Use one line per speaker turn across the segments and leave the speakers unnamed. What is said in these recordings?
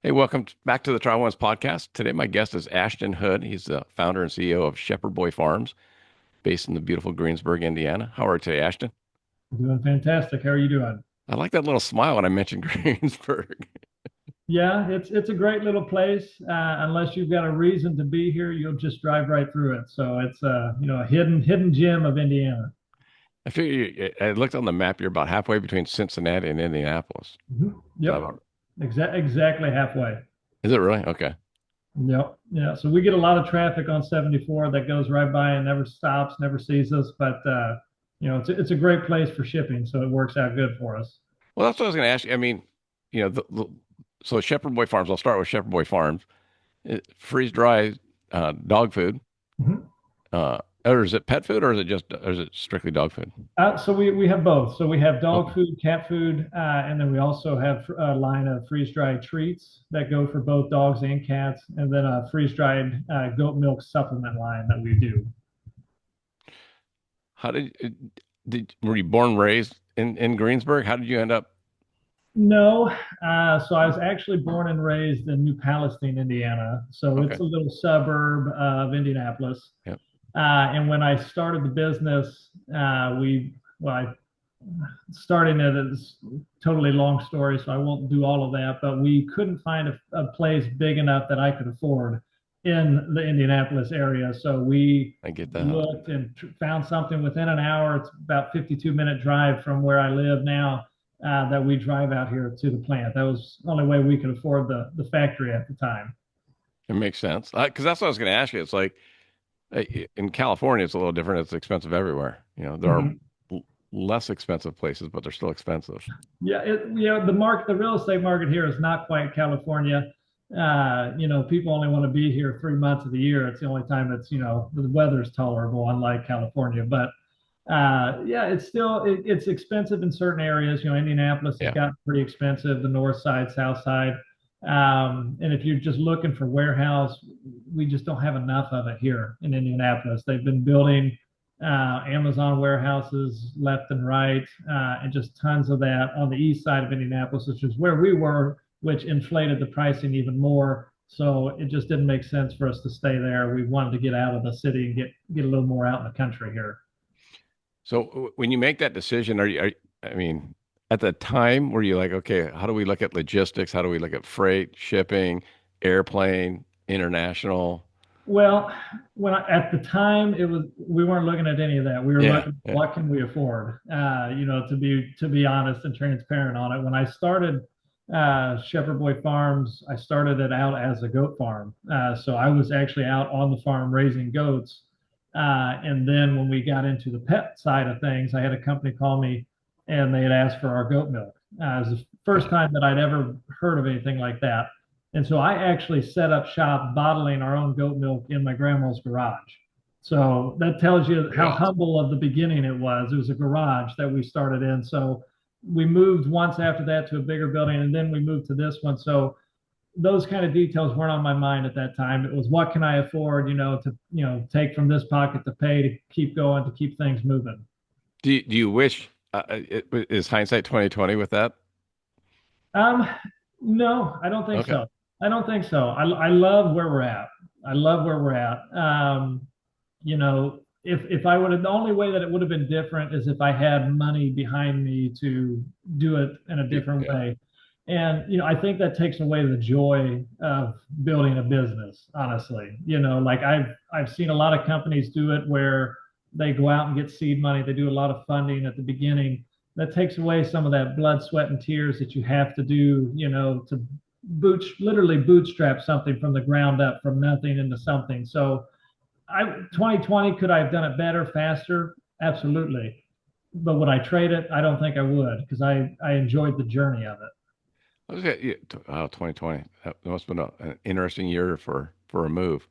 Hey, welcome back to the Try Once podcast. Today, my guest is Ashton Hood. He's the founder and CEO of Shepherd Boy Farms, based in the beautiful Greensburg, Indiana. How are you today, Ashton?
Doing fantastic. How are you doing?
I like that little smile when I mentioned Greensburg.
Yeah, it's a great little place. Unless you've got a reason to be here, you'll just drive right through it. So it's a hidden gem of Indiana.
I figure I looked on the map. You're about halfway between Cincinnati and Indianapolis. Is that
Yep,
about,
exactly halfway.
is it really? Okay.
Yep, yeah. So we get a lot of traffic on 74 that goes right by and never stops, never sees us. But it's a great place for shipping, so it works out good for us.
Well, that's what I was going to ask you. I mean, so Shepherd Boy Farms. I'll start with Shepherd Boy Farms. Freeze dry dog food.
Mhm.
Or is it pet food, or is it strictly dog food?
So we have both. So we have dog
Okay.
food, cat food, and then we also have a line of freeze-dried treats that go for both dogs and cats, and then a freeze-dried goat milk supplement line that we do.
How did were you born and raised in Greensburg? How did you end up?
No, so I was actually born and raised in New Palestine, Indiana. So
Okay.
it's a little suburb of Indianapolis.
Yep.
And when I started the business, I starting it is totally long story, so I won't do all of that. But we couldn't find a place big enough that I could afford in the Indianapolis area. So we
I get that.
looked and found something within an hour. It's about 52-minute drive from where I live now. That we drive out here to the plant. That was the only way we could afford the factory at the time.
It makes sense. Because that's what I was going to ask you. It's like in California, it's a little different. It's expensive everywhere. There are
Mhm.
less expensive places, but they're still expensive.
Yeah, the real estate market here is not quite California. People only want to be here 3 months of the year. It's the only time the weather's tolerable, unlike California. But yeah, it's expensive in certain areas. Indianapolis has
Yeah.
gotten pretty expensive, the north side, south side. And if you're just looking for warehouse, we just don't have enough of it here in Indianapolis. They've been building Amazon warehouses left and right, and just tons of that on the east side of Indianapolis, which is where we were, which inflated the pricing even more. So it just didn't make sense for us to stay there. We wanted to get out of the city and get a little more out in the country here.
So when you make that decision, I mean, at the time, were you like, okay, how do we look at logistics? How do we look at freight, shipping, airplane, international?
Well, at the time we weren't looking at any of that. We were
Yeah.
looking
Yeah.
what can we afford. To be honest and transparent on it. When I started Shepherd Boy Farms, I started it out as a goat farm. So I was actually out on the farm raising goats. And then when we got into the pet side of things, I had a company call me and they had asked for our goat milk. It was the first
Okay.
time that I'd ever heard of anything like that. And so I actually set up shop bottling our own goat milk in my grandma's garage. So that tells you
Pretty
how
awesome.
humble of the beginning it was. It was a garage that we started in. So we moved once after that to a bigger building, and then we moved to this one. So those kind of details weren't on my mind at that time. It was what can I afford, to take from this pocket to pay to keep going, to keep things moving.
Do you wish is hindsight 2020 with that?
Um, no, I don't think
Okay.
so. I don't think so. I love where we're at. I love where we're at. If I would have, the only way that it would have been different is if I had money behind me to do it in a different
Yeah.
way. And, I think that takes away the joy of building a business, honestly. Like I've seen a lot of companies do it where they go out and get seed money. They do a lot of funding at the beginning. That takes away some of that blood, sweat, and tears that you have to do, to literally bootstrap something from the ground up, from nothing into something. So 2020, could I have done it better, faster? Absolutely. But would I trade it? I don't think I would because I enjoyed the journey of it.
Okay. Yeah, 2020. That must have been an interesting year for a move.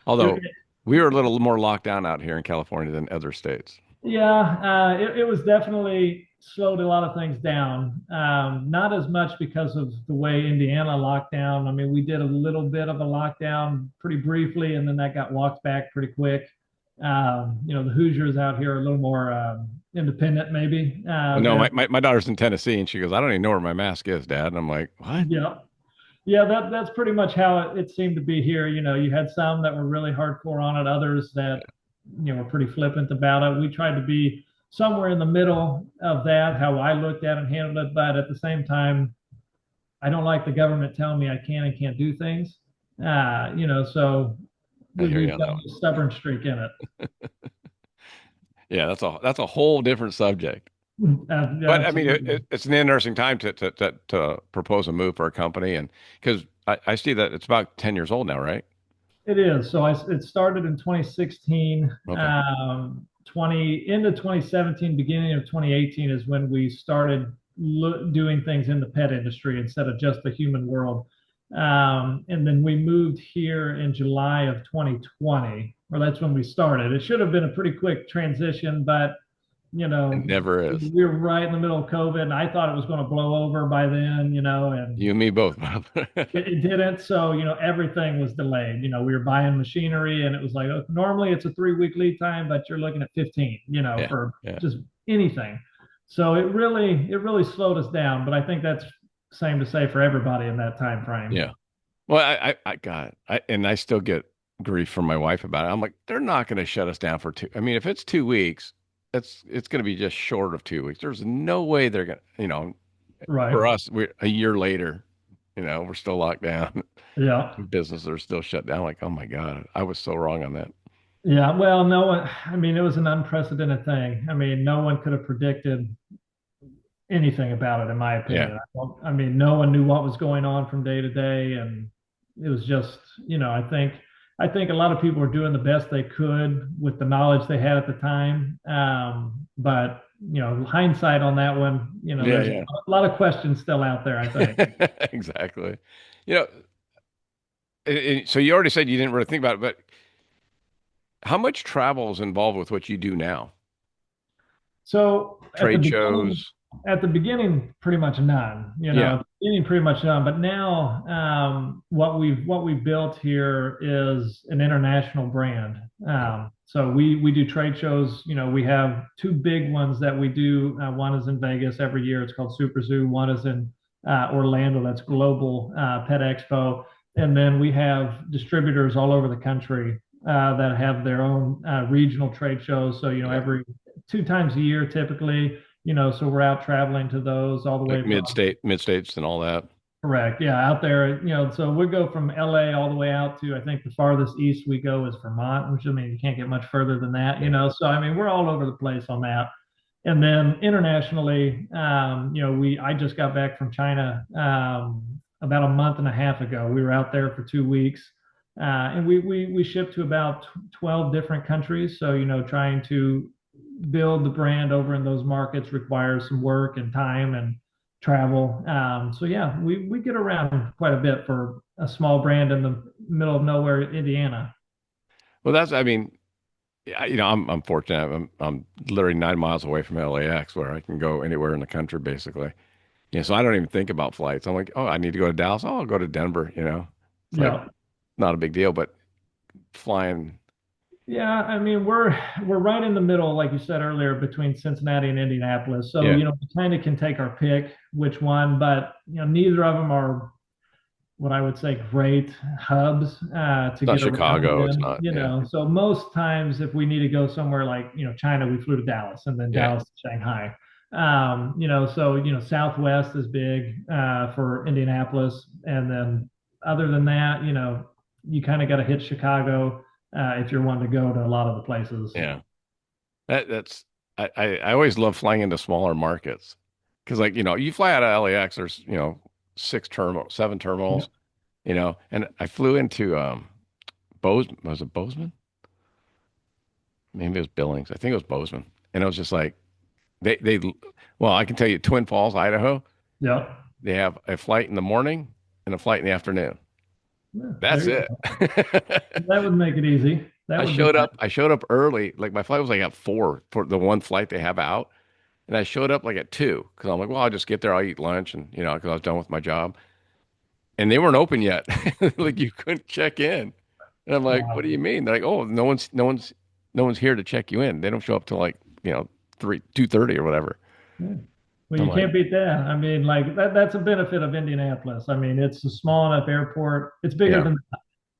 Although
It,
we were a little more locked down out here in California than other states.
Yeah, it was definitely slowed a lot of things down. Not as much because of the way Indiana locked down. I mean, we did a little bit of a lockdown pretty briefly, and then that got walked back pretty quick. The Hoosiers out here are a little more independent, maybe.
Well, no, my daughter's in Tennessee and she goes, I don't even know where my mask is, Dad. And I'm like, what?
Yeah. Yeah, that's pretty much how it seemed to be here. You know, you had some that were really hardcore on it, others that, were pretty flippant about it. We tried to be somewhere in the middle of that, how I looked at and handled it, but at the same time, I don't like the government telling me I can and can't do things. So
I hear you
we've
on
got
that
a
one.
stubborn streak in it.
Yeah, that's a whole different subject. But I mean,
Absolutely.
it's an interesting time to propose a move for a company, and because I see that it's about 10 years old now, right?
It is. It started in 2016.
Okay.
20 into 2017, beginning of 2018 is when we started doing things in the pet industry instead of just the human world. And then we moved here in July of 2020, or that's when we started. It should have been a pretty quick transition, but you
It
know,
never is.
we were right in the middle of COVID, and I thought it was going to blow over by then, and
You and me both.
it didn't. So, everything was delayed. We were buying machinery and it was like, oh, normally it's a 3 week lead time, but you're looking at 15,
Yeah,
for
yeah,
just anything. So it really slowed us down. But I think that's same to say for everybody in that time frame.
yeah. Well, I got it. And I still get grief from my wife about it. I'm like, they're not going to shut us down for two. I mean, if it's 2 weeks, it's going to be just short of 2 weeks. There's no way they're going to,
Right.
for us, we're a year later, we're still locked down.
Yeah.
Businesses are still shut down. Like, oh my God, I was so wrong on that.
Yeah. Well, no one, I mean, it was an unprecedented thing. I mean, no one could have predicted anything about it, in my
Yeah.
opinion. I mean, no one knew what was going on from day to day, and it was just, I think a lot of people were doing the best they could with the knowledge they had at the time. But hindsight on that one,
Yeah,
there's
yeah.
a lot of questions still out there, I think.
Exactly. You know, so you already said you didn't really think about it, but how much travel is involved with what you do now?
So
Trade shows.
at the beginning, pretty much none.
Yeah.
At the beginning, pretty much none. But now, what we've built here is an international brand. So we do trade shows. We have two big ones that we do. One is in Vegas every year. It's called Super Zoo. One is in Orlando. That's Global Pet Expo. And then we have distributors all over the country that have their own regional trade shows. So
Yeah.
every 2 times a year typically. So we're out traveling to those all the
Like
way from
mid states and all that.
correct. Yeah, out there, so we go from LA all the way out to I think the farthest east we go is Vermont, which I mean you can't get much further than that.
Yeah.
So I mean we're all over the place on that. And then internationally, we I just got back from China about a month and a half ago. We were out there for 2 weeks. And we shipped to about 12 different countries. So, trying to build the brand over in those markets requires some work and time and travel. So yeah, we get around quite a bit for a small brand in the middle of nowhere, Indiana.
Well, I mean, I'm fortunate. I'm literally 9 miles away from LAX where I can go anywhere in the country basically. Yeah. So I don't even think about flights. I'm like, oh, I need to go to Dallas. Oh, I'll go to Denver. It's like
Yeah.
not a big deal, but flying.
Yeah, I mean we're right in the middle, like you said earlier, between Cincinnati and Indianapolis. So,
Yeah.
we kind of can take our pick which one, but neither of them are what I would say great hubs to
It's not
get around
Chicago. It's
in,
not. Yeah.
So most times if we need to go somewhere like, China, we flew to Dallas and then
Yeah.
Dallas to Shanghai. So Southwest is big for Indianapolis. And then other than that, you kind of got to hit Chicago if you're wanting to go to a lot of the places.
Yeah. That's I always love flying into smaller markets because you fly out of LAX, there's seven
Yeah.
terminals, and I flew into was it Bozeman? Maybe it was Billings. I think it was Bozeman, and it was just like they well, I can tell you, Twin Falls, Idaho,
Yeah.
they have a flight in the morning and a flight in the afternoon.
Yeah,
That's
there you
it.
go. That would make it easy. That
I
would be
showed
nice.
up. I showed up early. Like my flight was like at 4 for the one flight they have out. And I showed up like at 2 because I'm like, well, I'll just get there. I'll eat lunch and, because I was done with my job. And they weren't open yet. Like you couldn't check in. And I'm like, what do
Wow.
you mean? They're like, oh, no one's here to check you in. They don't show up till like, 2:30 or whatever.
Yeah. Well,
I'm
you
like,
can't beat that. I mean, like that's a benefit of Indianapolis. I mean, it's a small enough airport. It's bigger
yeah,
than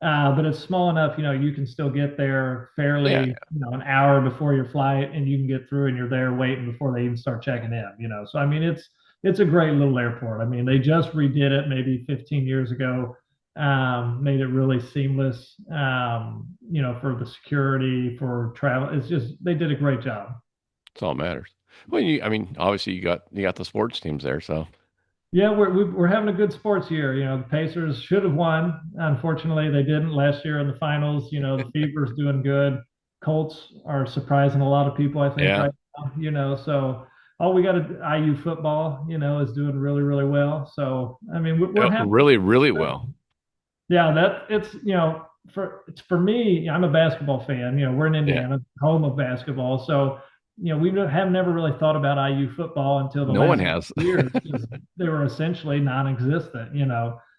but it's small enough, you can still get there
yeah,
fairly, an hour before your flight and you can get through and you're there waiting before they even start checking in. So I mean it's a great little airport. I mean, they just redid it maybe 15 years ago, made it really seamless, for the security, for travel. It's just they did a great job.
that's all that matters. Well, I mean, obviously you got the sports teams there, so
Yeah, we're having a good sports year. The Pacers should have won. Unfortunately, they didn't last year in the finals. The Fever's doing good. Colts are surprising a lot of people, I think,
yeah,
right now. So all we got to IU football, is doing really, really well. So I mean, we're having
really, really well.
yeah, that it's for me, I'm a basketball fan. We're in
Yeah,
Indiana, home of basketball. So, we have never really thought about IU football until the
no one
last
has.
years because they were essentially non-existent.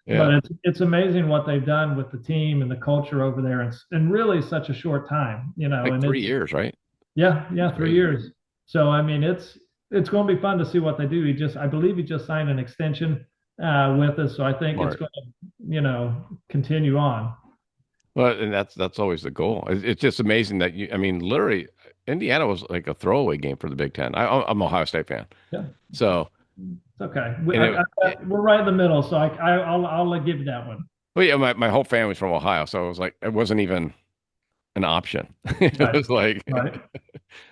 But
Yeah,
it's amazing what they've done with the team and the culture over there in really such a short time.
like
And
three
it's
years, right?
yeah,
It's
yeah, three
crazy.
years. So I mean, it's going to be fun to see what they do. I believe he just signed an extension with us, so I think it's
Smart.
going to, continue on.
Well, and that's always the goal. It's just amazing that I mean, literally, Indiana was like a throwaway game for the Big Ten. I'm an Ohio State fan,
Yeah,
so
it's okay.
and
We're right in the middle, so I'll give you that one.
well, yeah, my whole family's from Ohio, so it was like it wasn't even an option. It
Right,
was like,
right.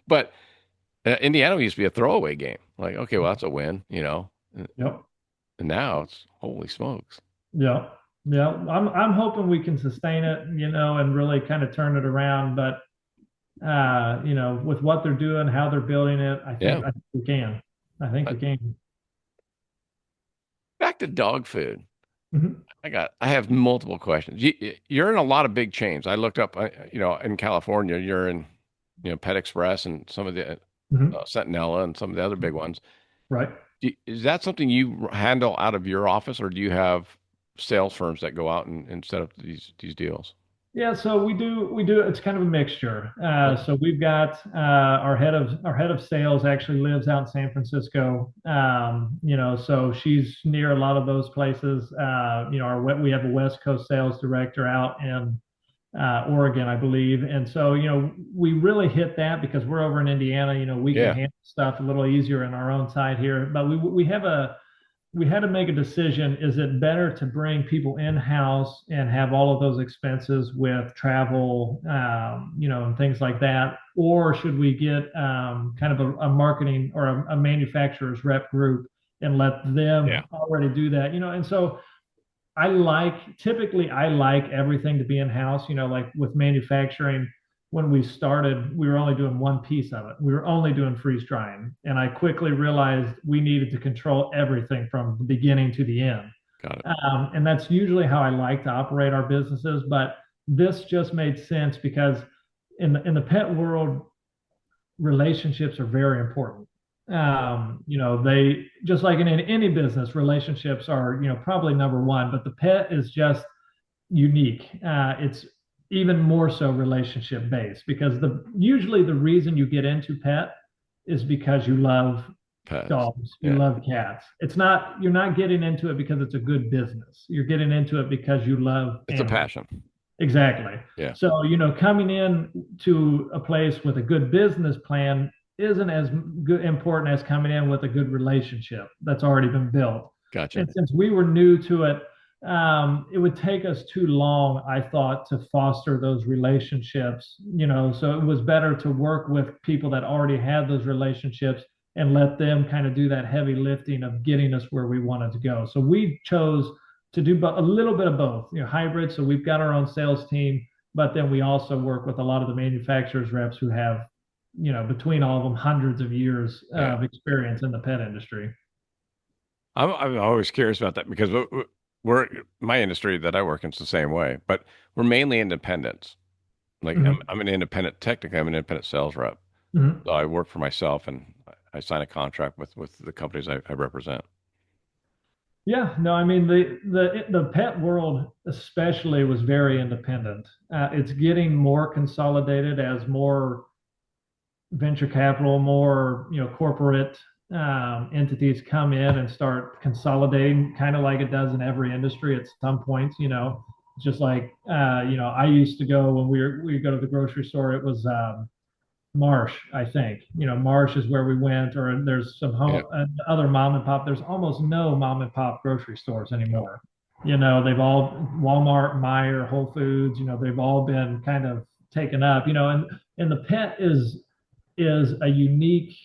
but Indiana used to be a throwaway game. Like, okay, well, that's a win.
Yep,
And now it's holy smokes.
yep, yeah. I'm hoping we can sustain it, and really kind of turn it around. But with what they're doing, how they're building it,
Yeah.
I think we can. I think we
But
can.
back to dog food.
Mhm,
I have multiple questions. You're in a lot of big chains. I looked up, in California, you're in, Pet Express and some of the
mhm.
Sentinella and some of the other big ones.
Right.
Is that something you handle out of your office, or do you have sales firms that go out and set up these deals?
Yeah, so we do it's kind of a mixture.
Okay.
So we've got our head of sales actually lives out in San Francisco. So she's near a lot of those places. We have a West Coast sales director out in Oregon, I believe. And so, we really hit that because we're over in Indiana. We can
Yeah,
handle stuff a little easier in our own side here. But we had to make a decision. Is it better to bring people in-house and have all of those expenses with travel, and things like that? Or should we get kind of a marketing or a manufacturer's rep group and let
yeah,
them already do that? And so typically I like everything to be in-house, like with manufacturing. When we started, we were only doing one piece of it. We were only doing freeze drying. And I quickly realized we needed to control everything from the beginning to the end.
got it.
And that's usually how I like to operate our businesses. But this just made sense because in the pet world, relationships are very important. They just like in any business, relationships are, probably number one, but the pet is just unique. It's even more so relationship based because usually the reason you get into pet is because you love
Pets.
dogs, you
Yeah,
love cats. You're not getting into it because it's a good business. You're getting into it because you love
it's a
animals.
passion.
Exactly.
Yeah,
So, coming in to a place with a good business plan isn't as good, important as coming in with a good relationship that's already been built.
gotcha.
And since we were new to it, it would take us too long, I thought, to foster those relationships. So it was better to work with people that already had those relationships and let them kind of do that heavy lifting of getting us where we wanted to go. So we chose to do a little bit of both, hybrid. So we've got our own sales team, but then we also work with a lot of the manufacturers reps who have, between all of them, hundreds of years
Yeah.
of experience in the pet industry.
I'm always curious about that because we're my industry that I work in is the same way, but we're mainly independents. Like
Mhm.
I'm an independent, technically I'm an independent sales rep.
Mhm.
So I work for myself and I sign a contract with the companies I represent.
Yeah, no, I mean the pet world especially was very independent. It's getting more consolidated as more venture capital, more corporate entities come in and start consolidating, kind of like it does in every industry at some points. Just like I used to go when we go to the grocery store. It was Marsh, I think. Marsh is where we went, or there's some
Yeah.
other mom and pop. There's almost no mom and pop grocery stores
Yep.
anymore. They've all Walmart, Meijer, Whole Foods. They've all been kind of taken up. And the pet is a unique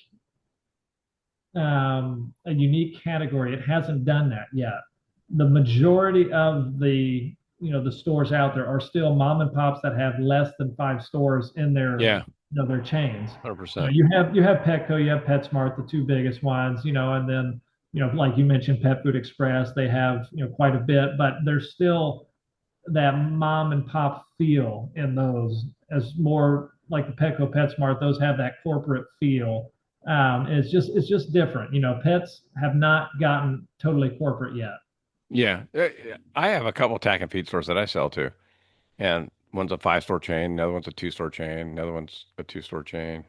category. It hasn't done that yet. The majority of the stores out there are still mom and pops that have less than 5 stores in
Yeah.
their chains.
100%.
You have Petco, you have PetSmart, the two biggest ones, and then like you mentioned, Pet Food Express, they have quite a bit, but there's still that mom and pop feel in those, as more like the Petco, PetSmart. Those have that corporate feel. It's just different. Pets have not gotten totally corporate yet.
Yeah. I have a couple of tack and feed stores that I sell to, and one's a 5 store chain, another one's a 2 store chain, another one's a 2 store chain,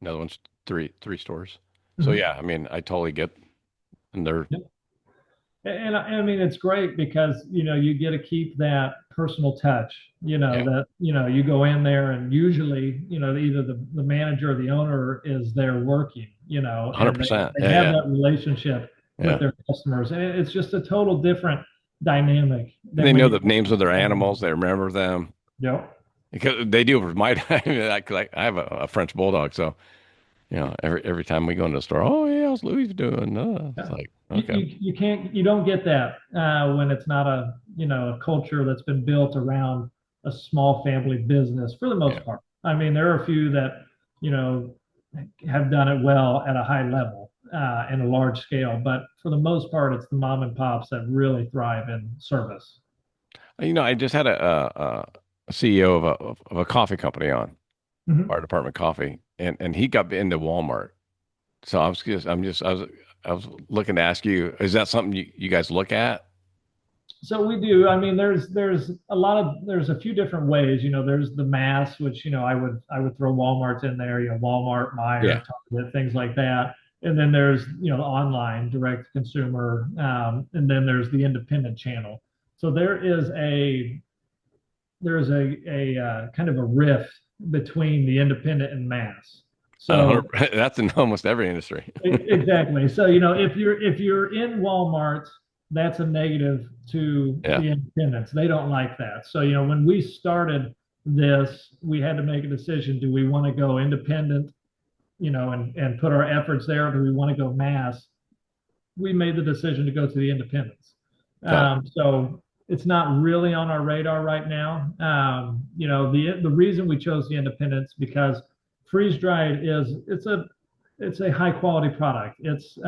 another one's three stores. So
Mhm.
yeah, I mean, I totally get, and they're
Yep. And I mean, it's great because you get to keep that personal touch.
yeah,
That you go in there, and usually either the manager or the owner is there working. And they,
100%.
they
Yeah,
have
yeah,
that relationship with
yeah.
their customers, and it's just a total different dynamic
And
than
they
when
know
you.
the names of their animals. They remember them
Yep.
because they do for my. I mean, like I have a French bulldog, so every time we go into the store, oh yeah, how's Louis doing? It's
Yeah.
like
You,
okay,
you don't get that when it's not a culture that's been built around a small family business for the
yeah.
most part. I mean, there are a few that you know have done it well at a high level and a large scale, but for the most part, it's the mom and pops that really thrive in service.
I just had a CEO of a coffee company on
Mhm.
our department coffee, and he got into Walmart. So I was looking to ask you, is that something you guys look at?
So we do. I mean, there's a few different ways. There's the mass, which I would throw Walmart in there. Walmart,
Yeah,
Meijer, Target, things like that. And then there's online direct to consumer, and then there's the independent channel. So there is a kind of a rift between the independent and mass. So
that's in almost every industry.
Exactly. So, if you're in Walmart, that's a negative to
Yeah,
the independents. They don't like that. So, when we started this, we had to make a decision. Do we want to go independent, and put our efforts there? Or do we want to go mass? We made the decision to go to the independents.
got it.
So it's not really on our radar right now. The reason we chose the independents because freeze dried it's a high quality product. It's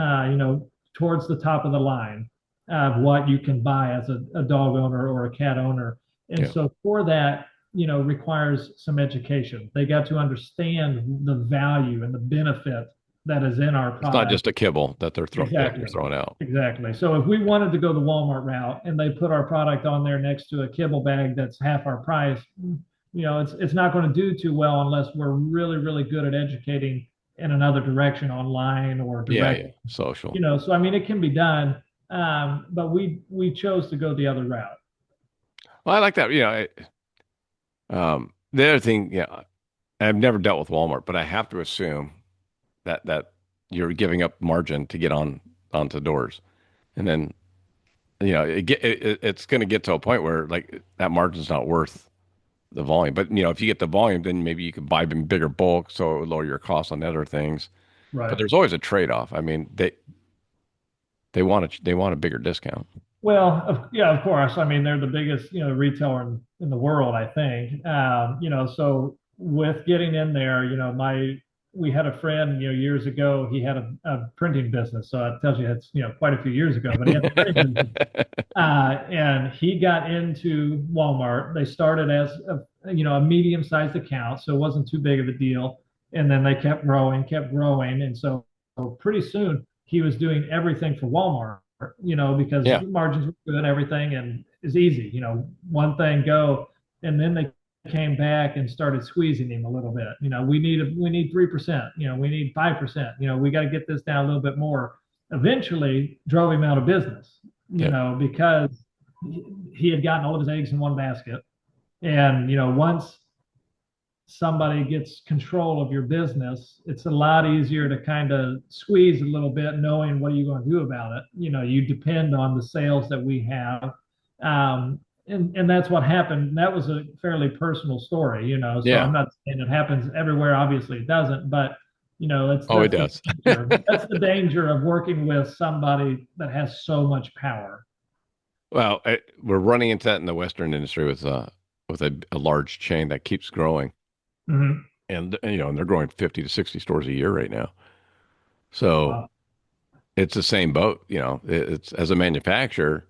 towards the top of the line of what you can buy as a dog owner or a cat owner. And
Yeah,
so for that, requires some education. They got to understand the value and the benefit that is in our
it's not
product.
just a kibble that you're
Exactly.
throwing out.
Exactly. So if we wanted to go the Walmart route and they put our product on there next to a kibble bag that's half our price, it's not going to do too well unless we're really, really good at educating in another direction online or
Yeah,
direct.
yeah, social.
So I mean it can be done, but we chose to go the other route.
Well, I like that. The other thing, yeah, I've never dealt with Walmart, but I have to assume that you're giving up margin to get onto doors, and then it's going to get to a point where like that margin's not worth the volume. But if you get the volume, then maybe you could buy in bigger bulk, so it would lower your costs on other things. But
Right.
there's always a trade-off. I mean, they want a bigger discount.
Well, yeah, of course. I mean, they're the biggest, retailer in the world, I think. So with getting in there, we had a friend, years ago, he had a printing business. So it tells you it's, quite a few years ago, but he had a printing business. And he got into Walmart. They started as a medium-sized account, so it wasn't too big of a deal. And then they kept growing, and so pretty soon he was doing everything for Walmart. Because
Yeah,
margins were good, everything, and is easy. One thing go, and then they came back and started squeezing him a little bit. We need 3%. We need 5%. We got to get this down a little bit more. Eventually, drove him out of business.
Yeah.
Because he had gotten all of his eggs in one basket. And once somebody gets control of your business, it's a lot easier to kind of squeeze a little bit, knowing what are you going to do about it. You depend on the sales that we have. And that's what happened. That was a fairly personal story, so
Yeah.
I'm not saying it happens everywhere. Obviously it doesn't, but that's
Oh, it
that's the
does.
danger. That's the danger of working with somebody that has so much power.
Well, we're running into that in the Western industry with a large chain that keeps growing,
Mm-hmm.
and they're growing 50 to 60 stores a year right now. So
Wow.
it's the same boat. It's as a manufacturer,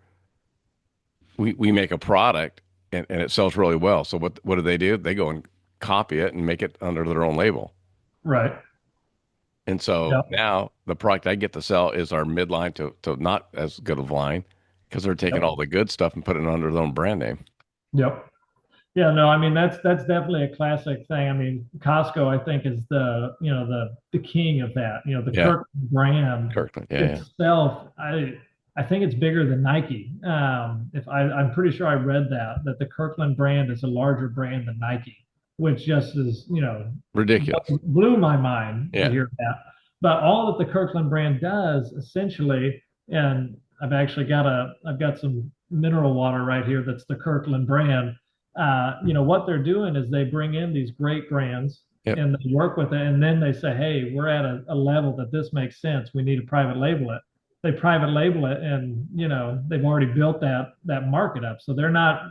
we make a product and it sells really well. So what do? They go and copy it and make it under their own label.
Right.
And so
Yep.
now the product I get to sell is our midline to not as good of line because they're taking
Yep.
all the good stuff and putting it under their own brand name.
Yep. Yeah, no, I mean that's definitely a classic thing. I mean, Costco, I think, is the king of that. The
Yeah,
Kirkland brand
Kirkland. Yeah, yeah.
itself, I think it's bigger than Nike. If I'm pretty sure I read that the Kirkland brand is a larger brand than Nike, which just is
Ridiculous.
blew my mind to
Yeah.
hear that. But all that the Kirkland brand does essentially, and I've got some mineral water right here that's the Kirkland brand. What they're doing is they bring in these great brands
Yep.
and they work with it, and then they say, hey, we're at a level that this makes sense. We need to private label it. They private label it, and they've already built that market up, so they're not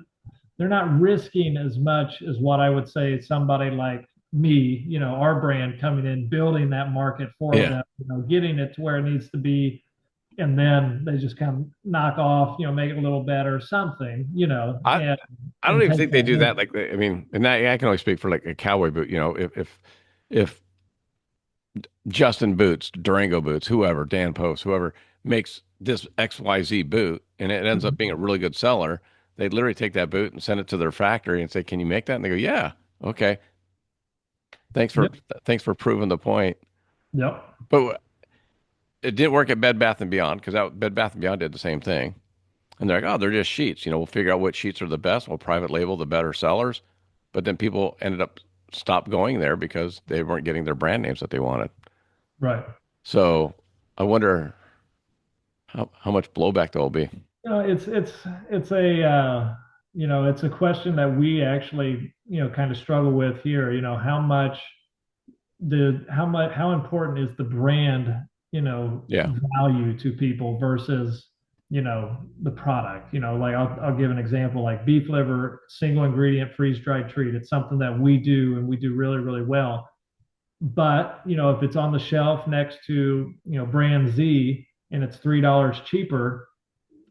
risking as much as what I would say somebody like me, our brand coming in, building that market for
Yeah.
them, getting it to where it needs to be, and then they just kind of knock off, make it a little better, something,
I I don't
and
even
take
think they
that
do that.
in.
Like, I mean, and I can only speak for like a cowboy boot. If Justin Boots, Durango Boots, whoever, Dan Post, whoever makes this XYZ boot and it ends up being a really good seller, they literally take that boot and send it to their factory and say, "Can you make that?" And they go, "Yeah, okay. Thanks for
Yep.
thanks for proving the point."
Yep.
But it didn't work at Bed Bath and Beyond because that Bed Bath and Beyond did the same thing. And they're like, "Oh, they're just sheets. We'll figure out what sheets are the best. We'll private label the better sellers." But then people ended up stopped going there because they weren't getting their brand names that they wanted.
Right.
So I wonder how much blowback there will be.
It's a question that we actually kind of struggle with here. How important is the brand
Yeah.
value to people versus the product. Like I'll give an example, like beef liver, single ingredient freeze dried treat. It's something that we do and we do really really well. But if it's on the shelf next to brand Z and it's $3 cheaper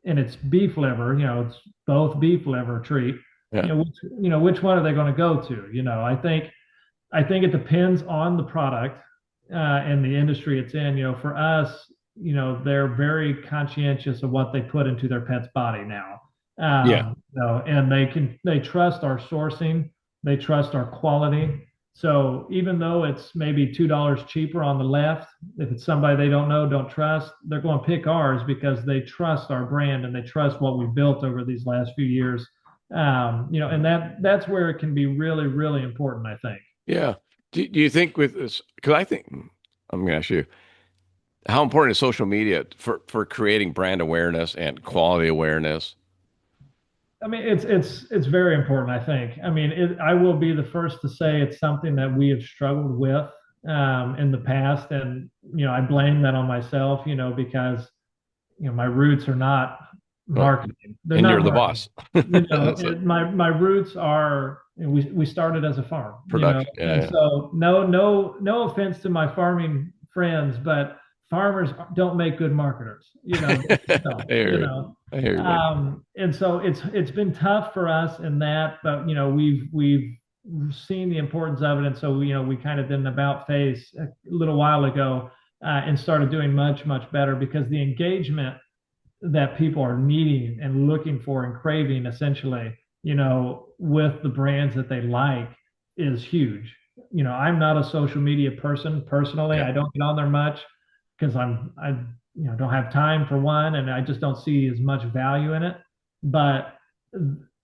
and it's beef liver, it's both beef liver treat.
Yeah.
Which one are they going to go to? I think it depends on the product and the industry it's in. For us, they're very conscientious of what they put into their pet's body now.
Yeah.
And they trust our sourcing, they trust our quality. So even though it's maybe $2 cheaper on the left, if it's somebody they don't know, don't trust, they're going to pick ours because they trust our brand and they trust what we built over these last few years. And that's where it can be really, really important, I think.
Yeah. Do you think with this, because I think I'm going to ask you, how important is social media for creating brand awareness and quality awareness?
I mean, it's very important, I think. I mean, I will be the first to say it's something that we have struggled with in the past, and I blame that on myself, because my roots are not
Well,
marketing. They're
and
not
you're the
marketing.
boss. That's it.
My roots are we started as a farm,
Production. Yeah.
and
Yeah.
so no offense to my farming friends, but farmers don't make good marketers. They just
I
don't.
hear you. I hear you, man.
And so it's been tough for us in that, but we've seen the importance of it, and so we kind of did an about face a little while ago and started doing much much better because the engagement that people are needing and looking for and craving essentially with the brands that they like is huge. I'm not a social media person personally.
Yeah.
I don't get on there much because I don't have time for one, and I just don't see as much value in it. But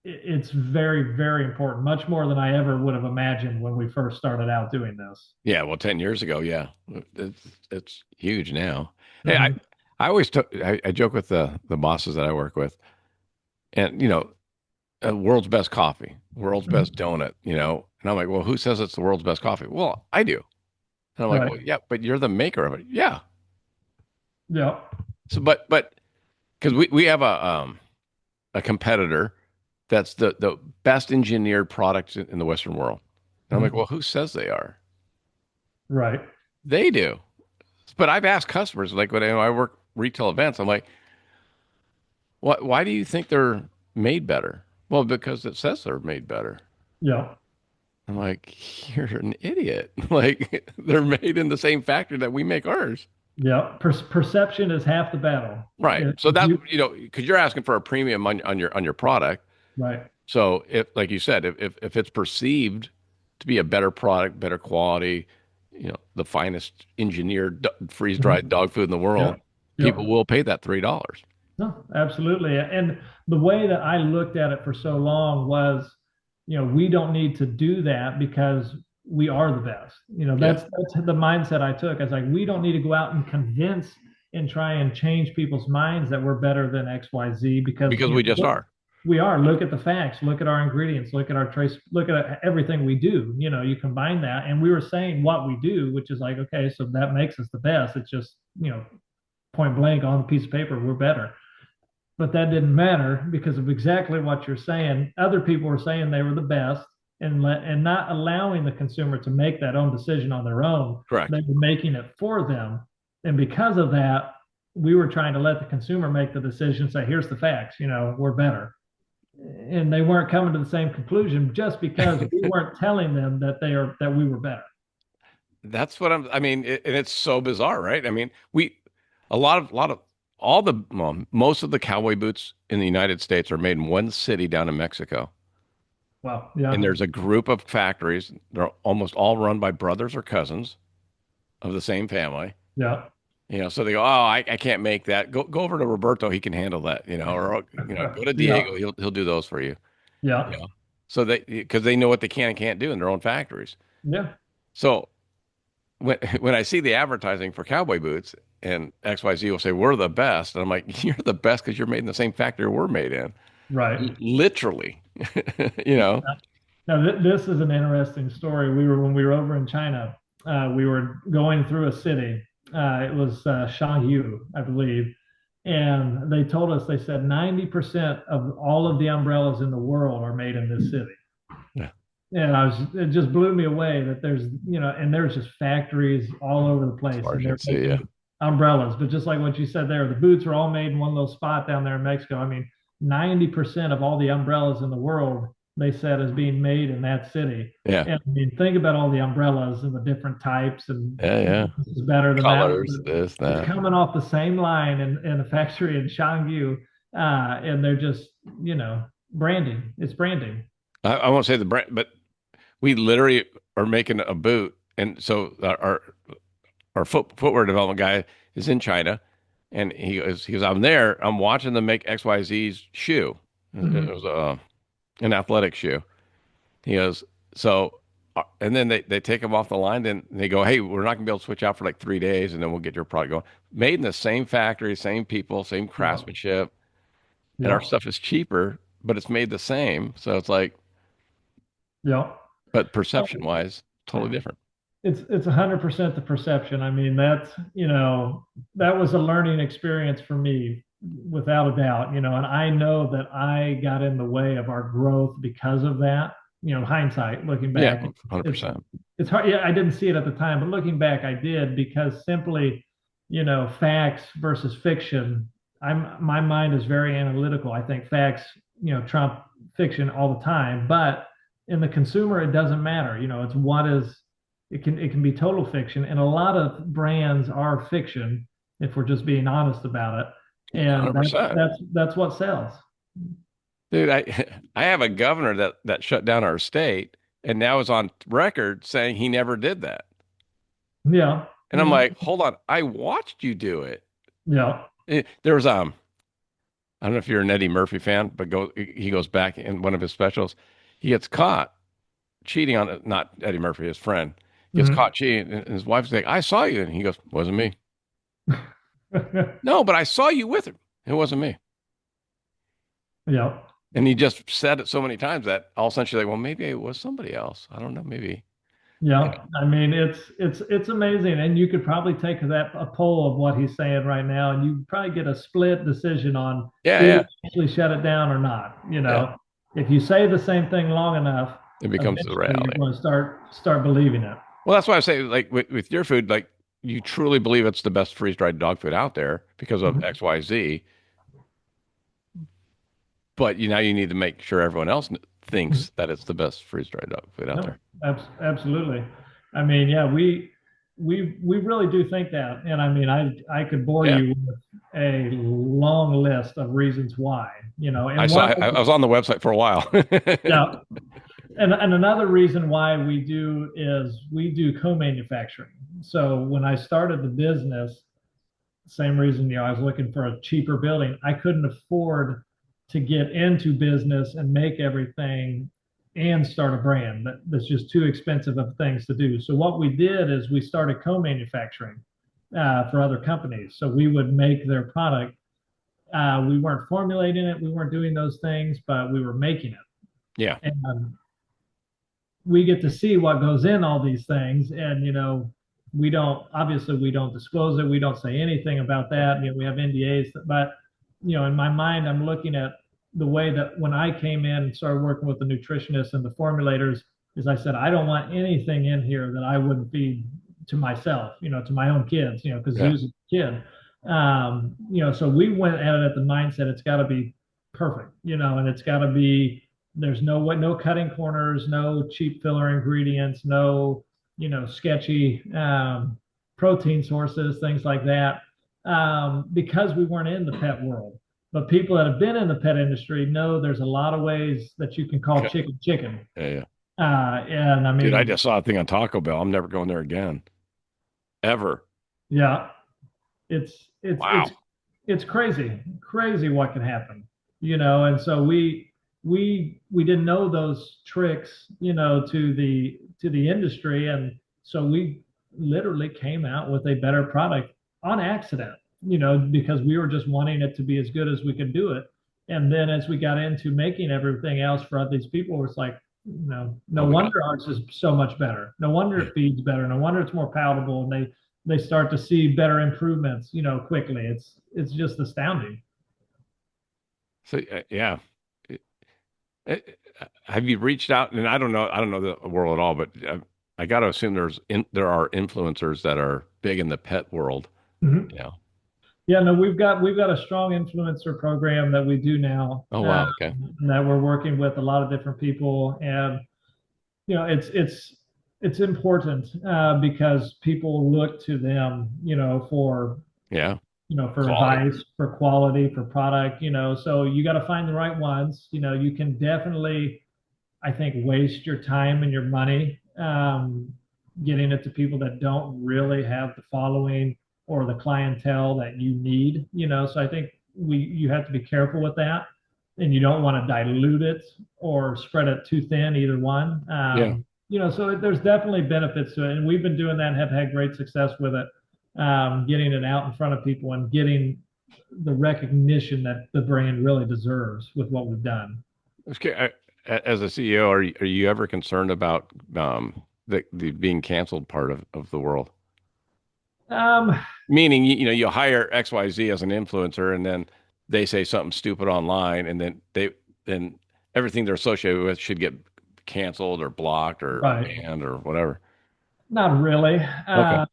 it's very, very important, much more than I ever would have imagined when we first started out doing this.
Yeah. Well, 10 years ago, yeah, it's huge now. Hey,
Hmm.
I always took, I joke with the bosses that I work with, and, world's best coffee, world's best donut, and I'm like, well, who says it's the world's best coffee? Well, I do. And I'm like,
Right.
well, yeah, but you're the maker of it. Yeah.
Yeah.
So, but because we have a competitor that's the best engineered product in the Western world. And I'm like,
Mhm.
well, who says they are?
Right.
They do. But I've asked customers, like when I work retail events, I'm like, why do you think they're made better? Well, because it says they're made better.
Yeah.
I'm like, you're an idiot. Like they're made in the same factory that we make ours.
Yeah. Perception is half the battle.
Right.
If
So that,
you,
because you're asking for a premium on your product.
right.
So if, like you said, if it's perceived to be a better product, better quality, the finest engineered freeze-dried
Mhm.
dog food in the world,
Yep.
people
Yep.
will pay that $3.
No, absolutely. And the way that I looked at it for so long was, we don't need to do that because we are the best.
Yeah.
That's the mindset I took. I was like, we don't need to go out and convince and try and change people's minds that we're better than XYZ because
Because we just are.
we are. Look at the facts, look at our ingredients, look at our trace, look at everything we do. You combine that. And we were saying what we do, which is like, okay, so that makes us the best. It's just, point blank on a piece of paper, we're better. But that didn't matter because of exactly what you're saying. Other people were saying they were the best and not allowing the consumer to make that own decision on their own. They
Correct.
were making it for them. And because of that, we were trying to let the consumer make the decision, say, here's the facts, we're better. And they weren't coming to the same conclusion just because we weren't telling them that we were better.
That's what I mean, and it's so bizarre, right? I mean, a lot of all the, well, most of the cowboy boots in the United States are made in one city down in Mexico.
Well,
And
yeah,
there's a group of factories. They're almost all run by brothers or cousins of the same family.
yeah,
So they go, oh, I can't make that. Go over to Roberto. He can handle that. Or go to
yeah,
Diego. He'll do those for you. You
yeah,
know. So because they know what they can and can't do in their own factories.
yeah,
So when I see the advertising for cowboy boots and XYZ will say we're the best, and I'm like, you're the best because you're made in the same factory we're made in.
right.
Literally. You know.
Now, this is an interesting story. When we were over in China, we were going through a city. It was Shangyu, I believe. And they told us, they said 90% of all of the umbrellas in the world are made in this city.
Yeah.
And it just blew me away that and there's just factories all over the
As
place
far
and
as you
they're
can see, yeah.
making umbrellas. But just like what you said there, the boots are all made in one little spot down there in Mexico. I mean, 90% of all the umbrellas in the world, they said, is being made in that city.
Yeah.
And I mean, think about all the umbrellas and the different types, and
Yeah. Yeah.
this is better than that one.
Colors,
But
this,
it's
that.
coming off the same line in a factory in Shangyu, and they're just, branding. It's branding.
I won't say the brand, but we literally are making a boot, and so our footwear development guy is in China, and he goes, I'm there, I'm watching them make XYZ's shoe. It
Mhm.
was an athletic shoe. He goes, so, and then they take him off the line. Then they go, hey, we're not gonna be able to switch out for like 3 days, and then we'll get your product going. Made in the same factory, same people, same
Yeah.
craftsmanship, and our
Yeah.
stuff is cheaper, but it's made the same. So it's like,
Yeah.
but perception wise, totally different.
It's 100% the perception. I mean, that was a learning experience for me without a doubt, and I know that I got in the way of our growth because of that. Hindsight, looking
Yeah,
back, it's
100%.
it's hard. Yeah, I didn't see it at the time, but looking back, I did because simply, facts versus fiction. My mind is very analytical. I think facts, trump fiction all the time, but in the consumer, it doesn't matter. It's what is it can be total fiction, and a lot of brands are fiction if we're just being honest about it, and that's
100%.
that's that's what sells.
Dude, I have a governor that shut down our state and now is on record saying he never did that.
Yeah.
And I'm
Mhm.
like, hold on, I watched you do it.
Yeah.
There was I don't know if you're an Eddie Murphy fan, but he goes back in one of his specials. He gets caught cheating on not Eddie Murphy, his friend gets
Mhm.
caught cheating, and his wife's like, "I saw you," and he goes, "Wasn't me." No, but I saw you with her. It wasn't me.
Yeah.
And he just said it so many times that all of a sudden she's like, "Well, maybe it was somebody else. I don't know. Maybe."
Yeah, I mean it's amazing, and you could probably take that a poll of what he's saying right now, and you probably get a split decision on
Yeah,
do we
yeah,
actually shut it down or not.
yeah.
If you say the same thing long enough,
It becomes the
eventually you're
reality.
going to start believing it.
Well, that's why I say, like with your food, like you truly believe it's the best freeze-dried dog food out there because of
Mhm.
X, Y, Z. But now you need to make sure everyone else thinks that it's the best freeze-dried dog food out
No,
there.
absolutely. I mean, yeah, we really do think that, and I mean, I could bore
Yeah.
you with a long list of reasons why.
I
And
saw,
one,
I was on the website for a while.
yeah, and another reason why we do is we do co-manufacturing. So when I started the business, same reason, I was looking for a cheaper building. I couldn't afford to get into business and make everything and start a brand. That's just too expensive of things to do. So what we did is we started co-manufacturing for other companies. So we would make their product. We weren't formulating it, we weren't doing those things, but we were making it.
Yeah.
And we get to see what goes in all these things, and we don't disclose it, we don't say anything about that. We have NDAs, but in my mind I'm looking at the way that when I came in and started working with the nutritionists and the formulators, is I said I don't want anything in here that I wouldn't feed to myself, to my own kids, because
Yeah.
Zeus is a kid. So we went at it at the mindset it's got to be perfect, and it's got to be, there's no cutting corners, no cheap filler ingredients, no sketchy protein sources, things like that, because we weren't in the pet world. But people that have been in the pet industry know there's a lot of ways that you can call
Okay.
chicken chicken.
Yeah. Yeah.
And I
Dude, I
mean,
just saw a thing on Taco Bell. I'm never going there again. Ever.
yeah, it's it's it's
Wow.
it's crazy what can happen, and so we didn't know those tricks, to the industry, and so we literally came out with a better product on accident, because we were just wanting it to be as good as we could do it. And then as we got into making everything else for these people, it's like, no
Oh my God.
wonder ours is so much better, no wonder
Yeah.
it feeds better, no wonder it's more palatable, and they start to see better improvements, quickly. It's just astounding.
So yeah. Have you reached out? And I don't know the world at all, but I got to assume there are influencers that are big in the pet world.
Mhm.
You know.
Yeah, no, we've got a strong influencer program that we do now,
Oh wow. Okay.
that we're working with a lot of different people, and it's important, because people look to them,
Yeah.
for
Quality.
advice, for quality, for product, so you got to find the right ones. You can definitely, I think, waste your time and your money, getting it to people that don't really have the following or the clientele that you need. So I think you have to be careful with that, and you don't want to dilute it or spread it too thin, either one.
Yeah.
So there's definitely benefits to it, and we've been doing that and have had great success with it, getting it out in front of people and getting the recognition that the brand really deserves with what we've done.
Okay. As a CEO, are you ever concerned about the being canceled part of the world?
Um,
Meaning, you hire XYZ as an influencer, and then they say something stupid online, and then everything they're associated with should get canceled or blocked or
right.
banned or whatever.
Not really.
Okay.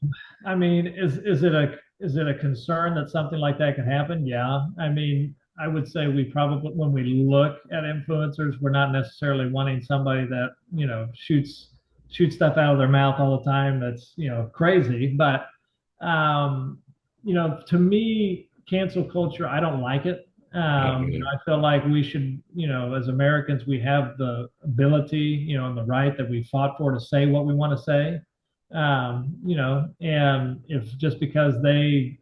I mean, is it a concern that something like that could happen? Yeah. I mean, I would say we probably, when we look at influencers, we're not necessarily wanting somebody that, shoots stuff out of their mouth all the time that's, crazy. But to me, cancel culture, I don't like it.
Yeah.
I feel like we should, as Americans, we have the ability, and the right that we fought for to say what we want to say. And if just because they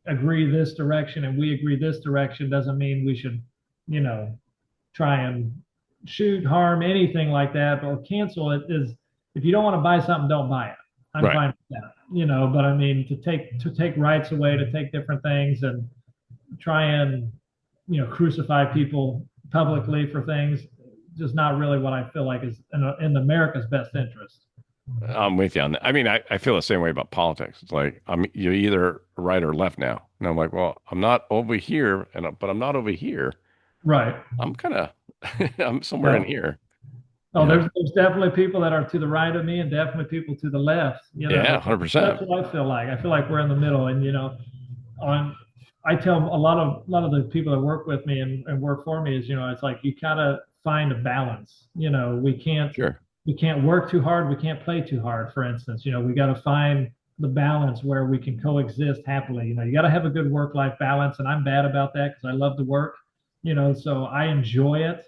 agree this direction and we agree this direction doesn't mean we should, you know, try and shoot, harm, anything like that, or cancel it is if you don't want to buy something, don't buy it. I'm
Right.
fine with that. But I mean to take rights away, to take different things and try and crucify people publicly for things, just not really what I feel like is in America's best interest.
I'm with you on that. I mean, I feel the same way about politics. It's like you're either right or left now. And I'm like, well, I'm not over here, but I'm not over here.
Right.
I'm kind of I'm somewhere in
No.
here,
Oh, there's definitely people that are to the right of me and definitely people to the left.
Yeah,
That's
100%.
what I feel like. I feel like we're in the middle, and on I tell a lot of the people that work with me and work for me is, it's like you gotta find a balance.
Sure.
We can't work too hard, we can't play too hard, for instance. We gotta find the balance where we can coexist happily. You gotta have a good work-life balance, and I'm bad about that because I love to work, so I enjoy it.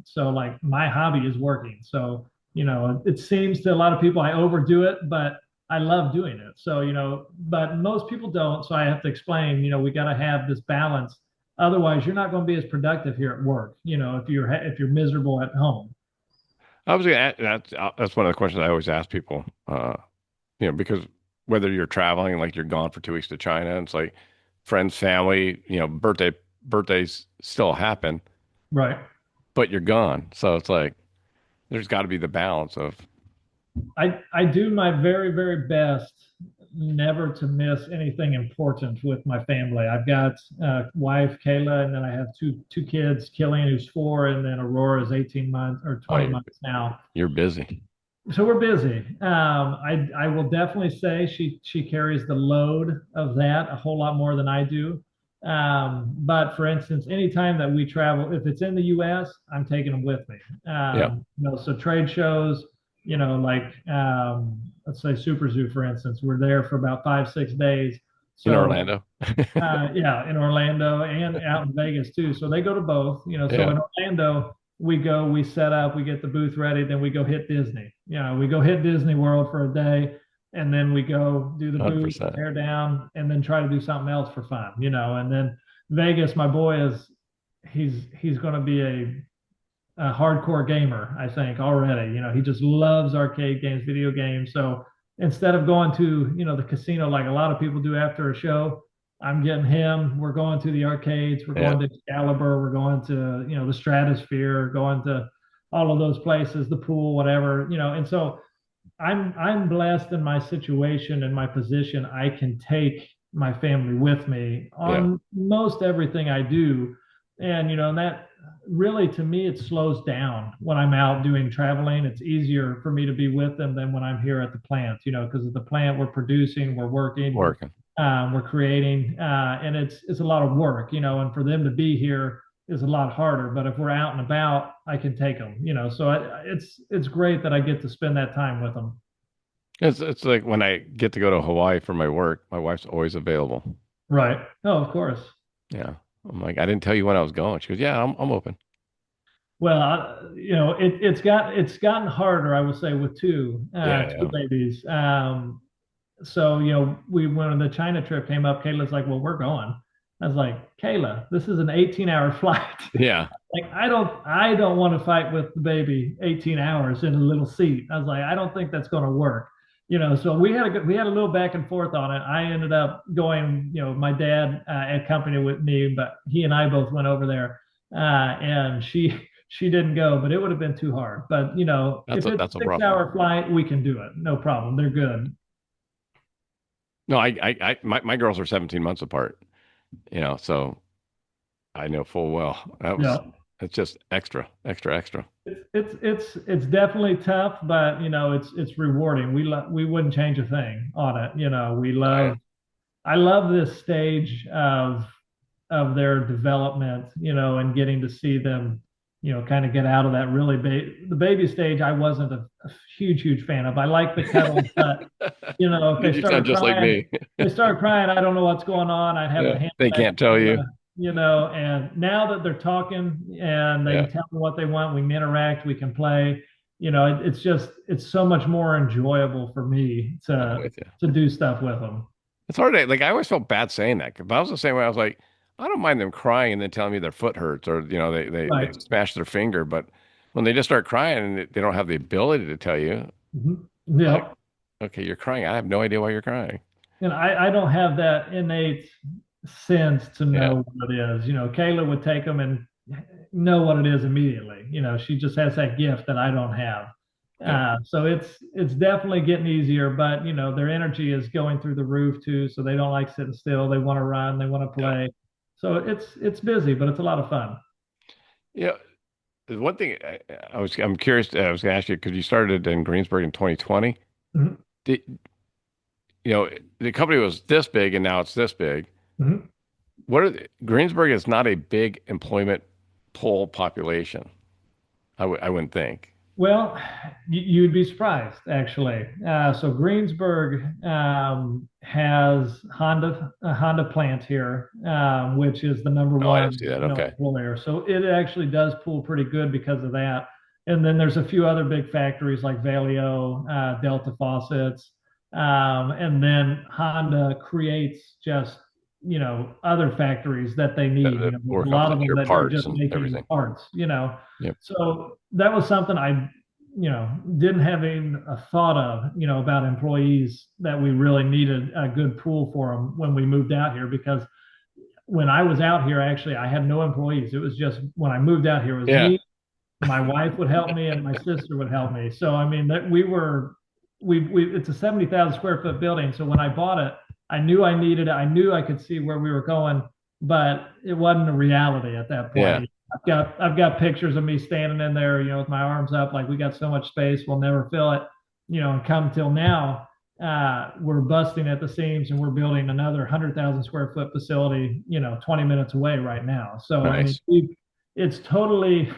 So like my hobby is working. So, it seems to a lot of people I overdo it, but I love doing it. So, but most people don't. So I have to explain, we got to have this balance. Otherwise, you're not going to be as productive here at work, if you're miserable at home.
I was gonna ask, that's one of the questions I always ask people. Because whether you're traveling, like you're gone for 2 weeks to China, and it's like friends, family, birthdays still happen,
Right.
but you're gone. So it's like there's got to be the balance of,
I do my very, very best never to miss anything important with my family. I've got wife Kayla, and then I have two kids, Killian, who's 4, and then Aurora is 18 months or
oh,
20 months now.
you're busy.
So we're busy. I will definitely say she carries the load of that a whole lot more than I do. But for instance, anytime that we travel, if it's in the U.S., I'm taking them with me.
Yeah.
So trade shows, like let's say Super Zoo, for instance, we're there for about 5, 6 days.
In
So
Orlando.
yeah, in Orlando and out in Vegas too. So they go to both. So
Yeah.
in Orlando, we go, we set up, we get the booth ready, then we go hit Disney. We go hit Disney World for a day, and then we go do the booth,
100%.
tear down, and then try to do something else for fun. And then Vegas, my boy he's going to be a hardcore gamer, I think already. He just loves arcade games, video games. So instead of going to, the casino like a lot of people do after a show, I'm getting him. We're going to the arcades, we're
Yeah.
going to Excalibur, we're going to, the Stratosphere, going to all of those places, the pool, whatever. And so I'm blessed in my situation and my position. I can take my family with me
Yeah.
on most everything I do. And that really, to me, it slows down when I'm out doing traveling. It's easier for me to be with them than when I'm here at the plant, because at the plant we're producing, we're working,
Working.
we're creating, and it's a lot of work, and for them to be here is a lot harder. But if we're out and about, I can take them, So it's great that I get to spend that time with them.
It's like when I get to go to Hawaii for my work, my wife's always available.
Right. Oh, of course.
Yeah. I'm like, I didn't tell you when I was going. She goes, yeah, I'm open.
Well, it's gotten harder, I would say, with
Yeah.
two
Yeah.
babies. So we when the China trip came up, Kayla's like, "Well, we're going." I was like, "Kayla, this is an 18-hour flight.
Yeah.
Like, I don't want to fight with the baby 18 hours in a little seat." I was like, "I don't think that's going to work." So we had a little back and forth on it. I ended up going, my dad accompanied with me, but he and I both went over there, and she didn't go, but it would have been too hard. But
That's
if
a
it's
that's a
a six
rough one.
hour flight, we can do it. No problem. They're good.
No, my girls are 17 months apart, so I know full well.
Yeah.
It's just extra, extra, extra.
It's definitely tough, but it's rewarding. We wouldn't change a thing on it.
Oh, yeah.
I love this stage of their development, and getting to see them, kind of get out of that really the baby stage. I wasn't a huge fan of. I like the cuddles, but if they
You sound
started
just like
crying,
me.
I don't know what's going on. I'd have to
Yeah.
hand
They
them back
can't
to
tell
Kayla.
you.
and now that they're talking and they
Yeah,
can tell me what they want, we can interact, we can play. It's so much more enjoyable for me
I'm
to
with you.
do stuff with them.
It's hard to like. I always felt bad saying that, but I was the same way. I was like, I don't mind them crying and then telling me their foot hurts or they
Right.
smashed their finger, but when they just start crying and they don't have the ability to tell you,
Mhm.
like,
Yep.
okay, you're crying. I have no idea why you're crying.
And I don't have that innate sense to
Yeah,
know what it is. Kayla would take them and know what it is immediately. She just has that gift that I don't have.
yeah,
So it's definitely getting easier, but their energy is going through the roof too. So they don't like sitting still. They want to run. They want to
yeah,
play. So it's busy, but it's a lot of fun.
yeah. The one thing I'm curious. I was going to ask you because you started in Greensburg in 2020.
Mhm.
Did, the company was this big and now it's this big.
Mhm.
Greensburg is not a big employment pool population. I wouldn't think.
Well, you'd be surprised, actually. So Greensburg has a Honda plant here, which is the number
Oh, I didn't
one,
see that. Okay.
employer. So it actually does pull pretty good because of that. And then there's a few other big factories like Valeo, Delta Faucets, and then Honda creates just other factories that they
That,
need.
that
A
work off
lot
the
of them
your
that are
parts
just
and
making
everything.
parts.
Yep.
So that was something I, didn't have even a thought of, about employees that we really needed a good pool for them when we moved out here. Because when I was out here, actually, I had no employees. It was just when I moved out here, it was
Yeah.
me, my wife would help me, and my sister would help me. So I mean that we it's a 70,000 square foot building. So when I bought it, I knew I needed it. I knew I could see where we were going, but it wasn't a reality at that
Yeah.
point. I've got pictures of me standing in there, with my arms up, like we got so much space, we'll never fill it. And come till now, we're busting at the seams, and we're building another 100,000 square foot facility, 20 minutes away right now. So I mean,
Nice.
it's totally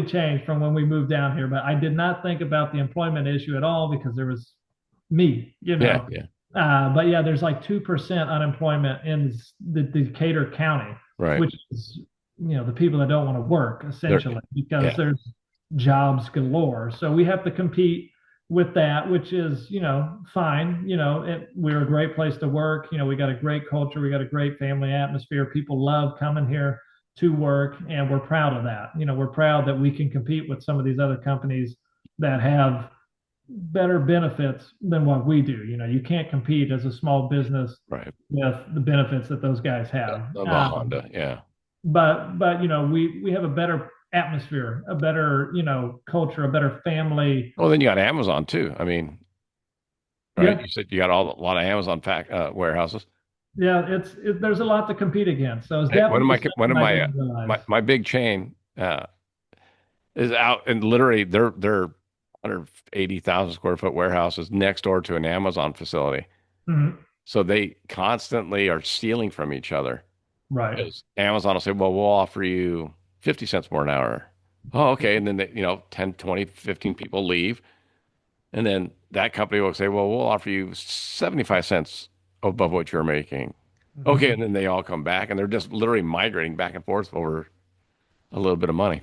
changed from when we moved down here. But I did not think about the employment issue at all because there was me,
Yeah. Yeah.
But yeah, there's like 2% unemployment in the Decatur County,
Right.
which is, the people that don't want to work
There.
essentially because
Yeah.
there's jobs galore. So we have to compete with that, which is, fine. We're a great place to work. We got a great culture. We got a great family atmosphere. People love coming here to work, and we're proud of that. We're proud that we can compete with some of these other companies that have better benefits than what we do. You can't compete as a small business
Right.
with the benefits that those guys have.
Of a Honda. Yeah.
But we have a better atmosphere, a better culture, a better family.
Well, then you got Amazon too. I mean, right?
Yeah,
You said you got a lot of Amazon warehouses.
yeah. There's a lot to compete against, so it's
Hey,
definitely
one of
something I didn't realize.
my big chain is out and literally their 180,000 square foot warehouse is next door to an Amazon facility.
Mhm.
So they constantly are stealing from each other.
Right.
Because Amazon will say, well, we'll offer you 50 cents more an hour. Oh, okay. And then, 10, 20, 15 people leave. And then that company will say, well, we'll offer you 75 cents above what you're making. Okay.
Mhm.
And then they all come back and they're just literally migrating back and forth over a little bit of money.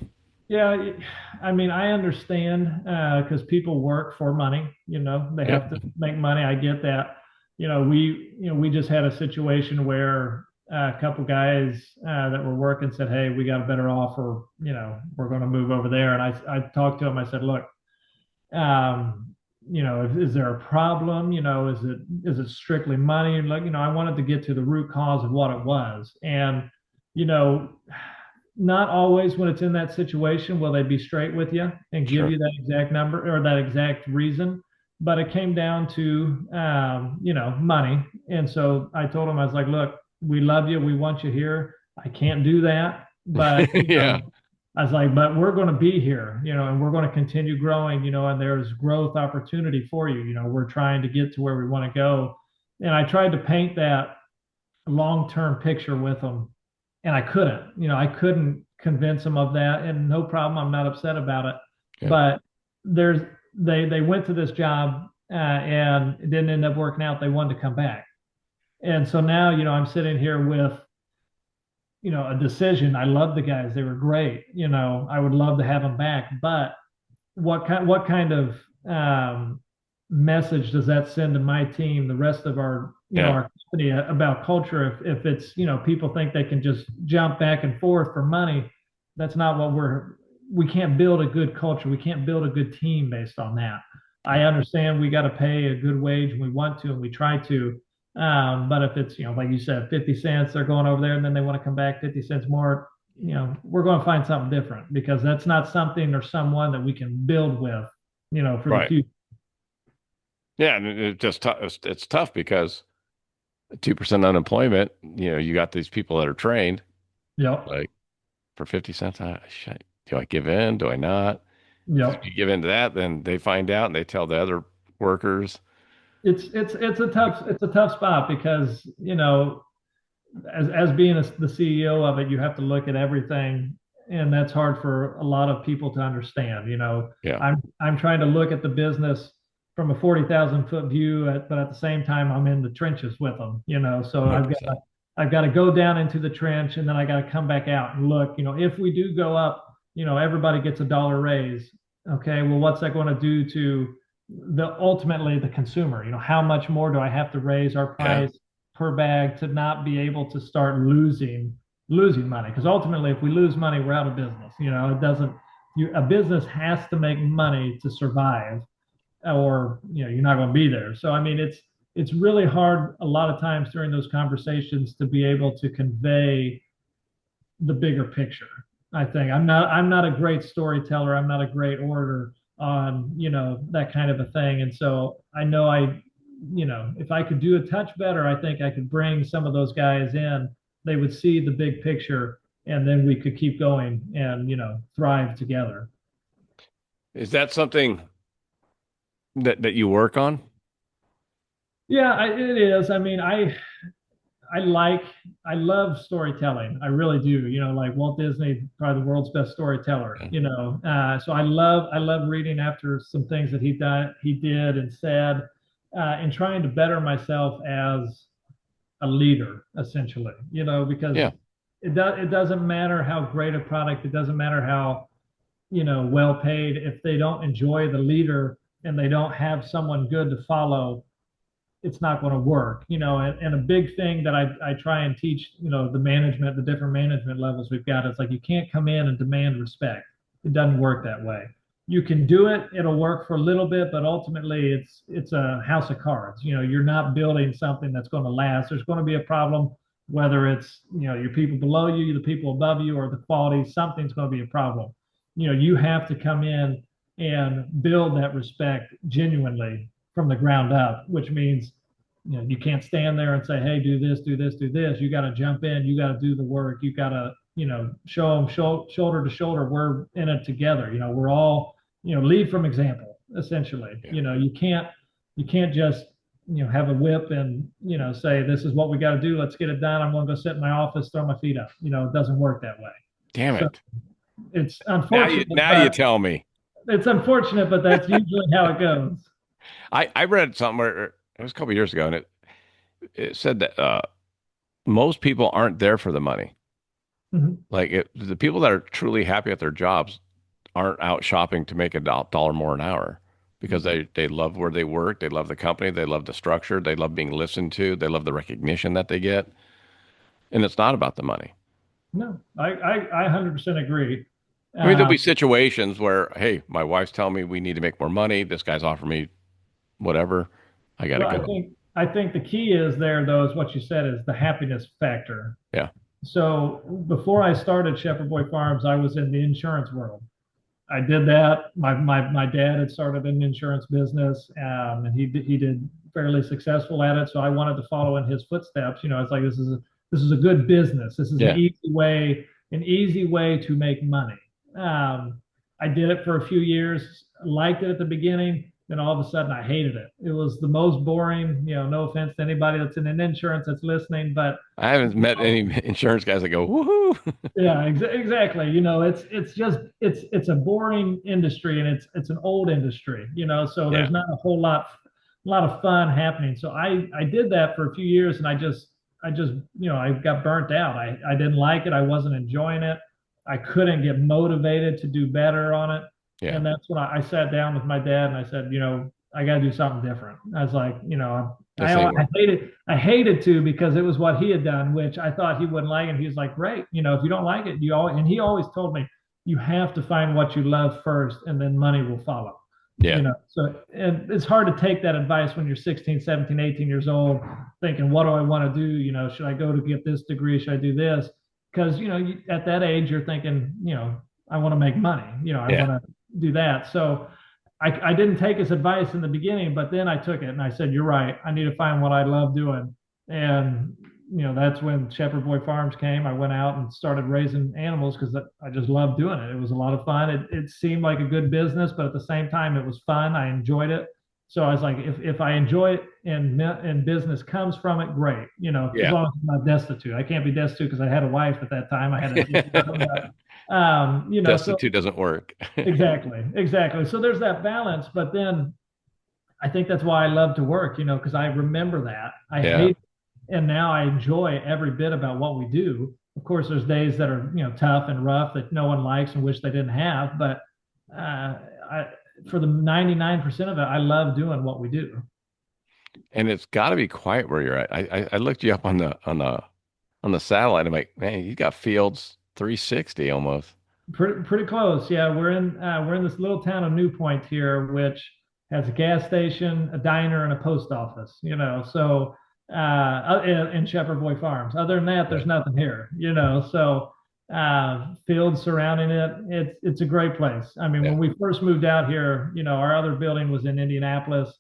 Yeah, I mean, I understand because people work for money. They
Yep.
have to make money. I get that. We just had a situation where a couple guys that were working said, "Hey, we got a better offer. We're going to move over there." And I talked to him. I said, "Look, is there a problem? Is it strictly money?" And like, I wanted to get to the root cause of what it was. And you know, not always when it's in that situation will they be straight with you and give
Sure.
you that exact number or that exact reason. But it came down to money. And so I told him, I was like, look, we love you, we want you here. I can't do that, but
Yeah.
I was like, but we're going to be here, and we're going to continue growing, and there's growth opportunity for you. We're trying to get to where we want to go. And I tried to paint that long-term picture with them, and I couldn't convince them of that. And no problem, I'm not upset about it.
Yeah.
But there's they went to this job and it didn't end up working out. They wanted to come back, and so now I'm sitting here with a decision. I love the guys. They were great. I would love to have them back. But what kind of message does that send to my team, the rest of
Yeah.
our company about culture? If it's, people think they can just jump back and forth for money, that's not what we can't build a good culture. We can't build a good team based on that. I understand we got to pay a good wage and we want to and we try to. But if it's, like you said, 50 cents, they're going over there and then they want to come back 50 cents more, we're going to find something different because that's not something or someone that we can build with, for the
Right.
future.
Yeah, and it's tough because 2% unemployment, you got these people that are trained
Yep.
like for 50 cents, do I give in? Do I not? Because if
Yep.
you give in to that, then they find out and they tell the other workers.
It's a tough spot because, as being the CEO of it, you have to look at everything, and that's hard for a lot of people to understand.
Yeah,
I'm trying to look at the business from a 40,000 foot view, but at the same time, I'm in the trenches with them. So I've got
100%.
I've got to go down into the trench, and then I got to come back out and look. If we do go up, everybody gets a dollar raise. Okay, well, what's that going to do to ultimately the consumer? How much more do I have to raise our
Yeah.
price per bag to not be able to start losing money? Because ultimately, if we lose money, we're out of business. It doesn't. A business has to make money to survive, or you're not going to be there. So I mean, it's really hard a lot of times during those conversations to be able to convey the bigger picture. I think I'm not a great storyteller. I'm not a great orator on that kind of a thing. And so I know if I could do a touch better, I think I could bring some of those guys in. They would see the big picture, and then we could keep going and thrive together.
Is that something that you work on?
Yeah, it is. I mean, I like I love storytelling. I really do. Like Walt Disney, probably the world's best storyteller.
Yeah.
So I love reading after some things that he did and said, and trying to better myself as a leader, essentially. Because
Yeah.
it doesn't matter how great a product, it doesn't matter how well paid, if they don't enjoy the leader and they don't have someone good to follow, it's not going to work. And a big thing that I try and teach, the different management levels we've got, it's like you can't come in and demand respect. It doesn't work that way. You can do it, it'll work for a little bit, but ultimately it's a house of cards. You're not building something that's going to last. There's going to be a problem, whether it's your people below you, the people above you, or the quality, something's going to be a problem. You have to come in and build that respect genuinely from the ground up, which means you can't stand there and say, "Hey, do this, do this, do this." You got to jump in. You got to do the work. You got to show them shoulder to shoulder. We're in it together. We're all lead from example. Essentially,
Yeah.
you can't just have a whip and say this is what we got to do. Let's get it done. I'm going to go sit in my office, throw my feet up. It doesn't work that way.
Damn
So
it.
it's
Now you
unfortunate,
now you
but
tell me.
that's usually how it goes.
I read something where it was a couple of years ago, and it said that most people aren't there for the money.
Mhm.
Like the people that are truly happy at their jobs aren't out shopping to make a dollar more an hour because they love where they work, they love the company, they love the structure, they love being listened to, they love the recognition that they get, and it's not about the money.
No, I 100% agree.
I mean, there'll
Um,
be situations where, hey, my wife's telling me we need to make more money. This guy's offering me whatever. I got to
well, I
go.
think I think the key is there, though, is what you said, is the happiness factor.
Yeah.
So before I started Shepherd Boy Farms, I was in the insurance world. I did that. My dad had started an insurance business, and he did fairly successful at it. So I wanted to follow in his footsteps. It's like this is a good business. This is an
Yeah.
easy way to make money. Um, I did it for a few years, liked it at the beginning. Then all of a sudden, I hated it. It was the most boring. No offense to anybody that's in an insurance that's listening, but
I haven't met any insurance guys that go, woohoo.
yeah, exactly. It's a boring industry, and it's an old industry. So
Yeah.
there's not a whole lot of fun happening. So I did that for a few years, and I just, I got burnt out. I didn't like it. I wasn't enjoying it. I couldn't get motivated to do better on it.
Yeah.
And that's when I sat down with my dad and I said, I got to do something different. I was like,
This ain't work.
I hated to because it was what he had done, which I thought he wouldn't like. And he was like, great. If you don't like it, and he always told me, you have to find what you love first and then money will follow.
Yeah.
So and it's hard to take that advice when you're 16, 17, 18 years old, thinking, what do I want to do? Should I go to get this degree? Should I do this? Because, at that age, you're thinking, I want to make money, I
Yeah.
want to do that. So I didn't take his advice in the beginning, but then I took it and I said, you're right. I need to find what I love doing. And, that's when Shepherd Boy Farms came. I went out and started raising animals because I just loved doing it. It was a lot of fun. It seemed like a good business, but at the same time, it was fun. I enjoyed it. So I was like, if I enjoy it and business comes from it, great. As
Yeah.
long as I'm not destitute. I can't be destitute because I had a wife at that time. I had so
Destitute doesn't work.
exactly, exactly. So there's that balance, but then I think that's why I love to work, because I remember that. I
Yeah.
hate, and now I enjoy every bit about what we do. Of course, there's days that are, tough and rough that no one likes and wish they didn't have, but I, for the 99% of it, I love doing what we do.
And it's got to be quiet where you're at. I looked you up on the satellite. I'm like, man, you got fields 360 almost.
Pretty close. Yeah, we're in this little town of New Point here, which has a gas station, a diner, and a post office. So in Shepherd Boy Farms. Other than that,
Yeah.
there's nothing here. So fields surrounding it. It's a great place. I mean,
Yeah.
when we first moved out here, our other building was in Indianapolis.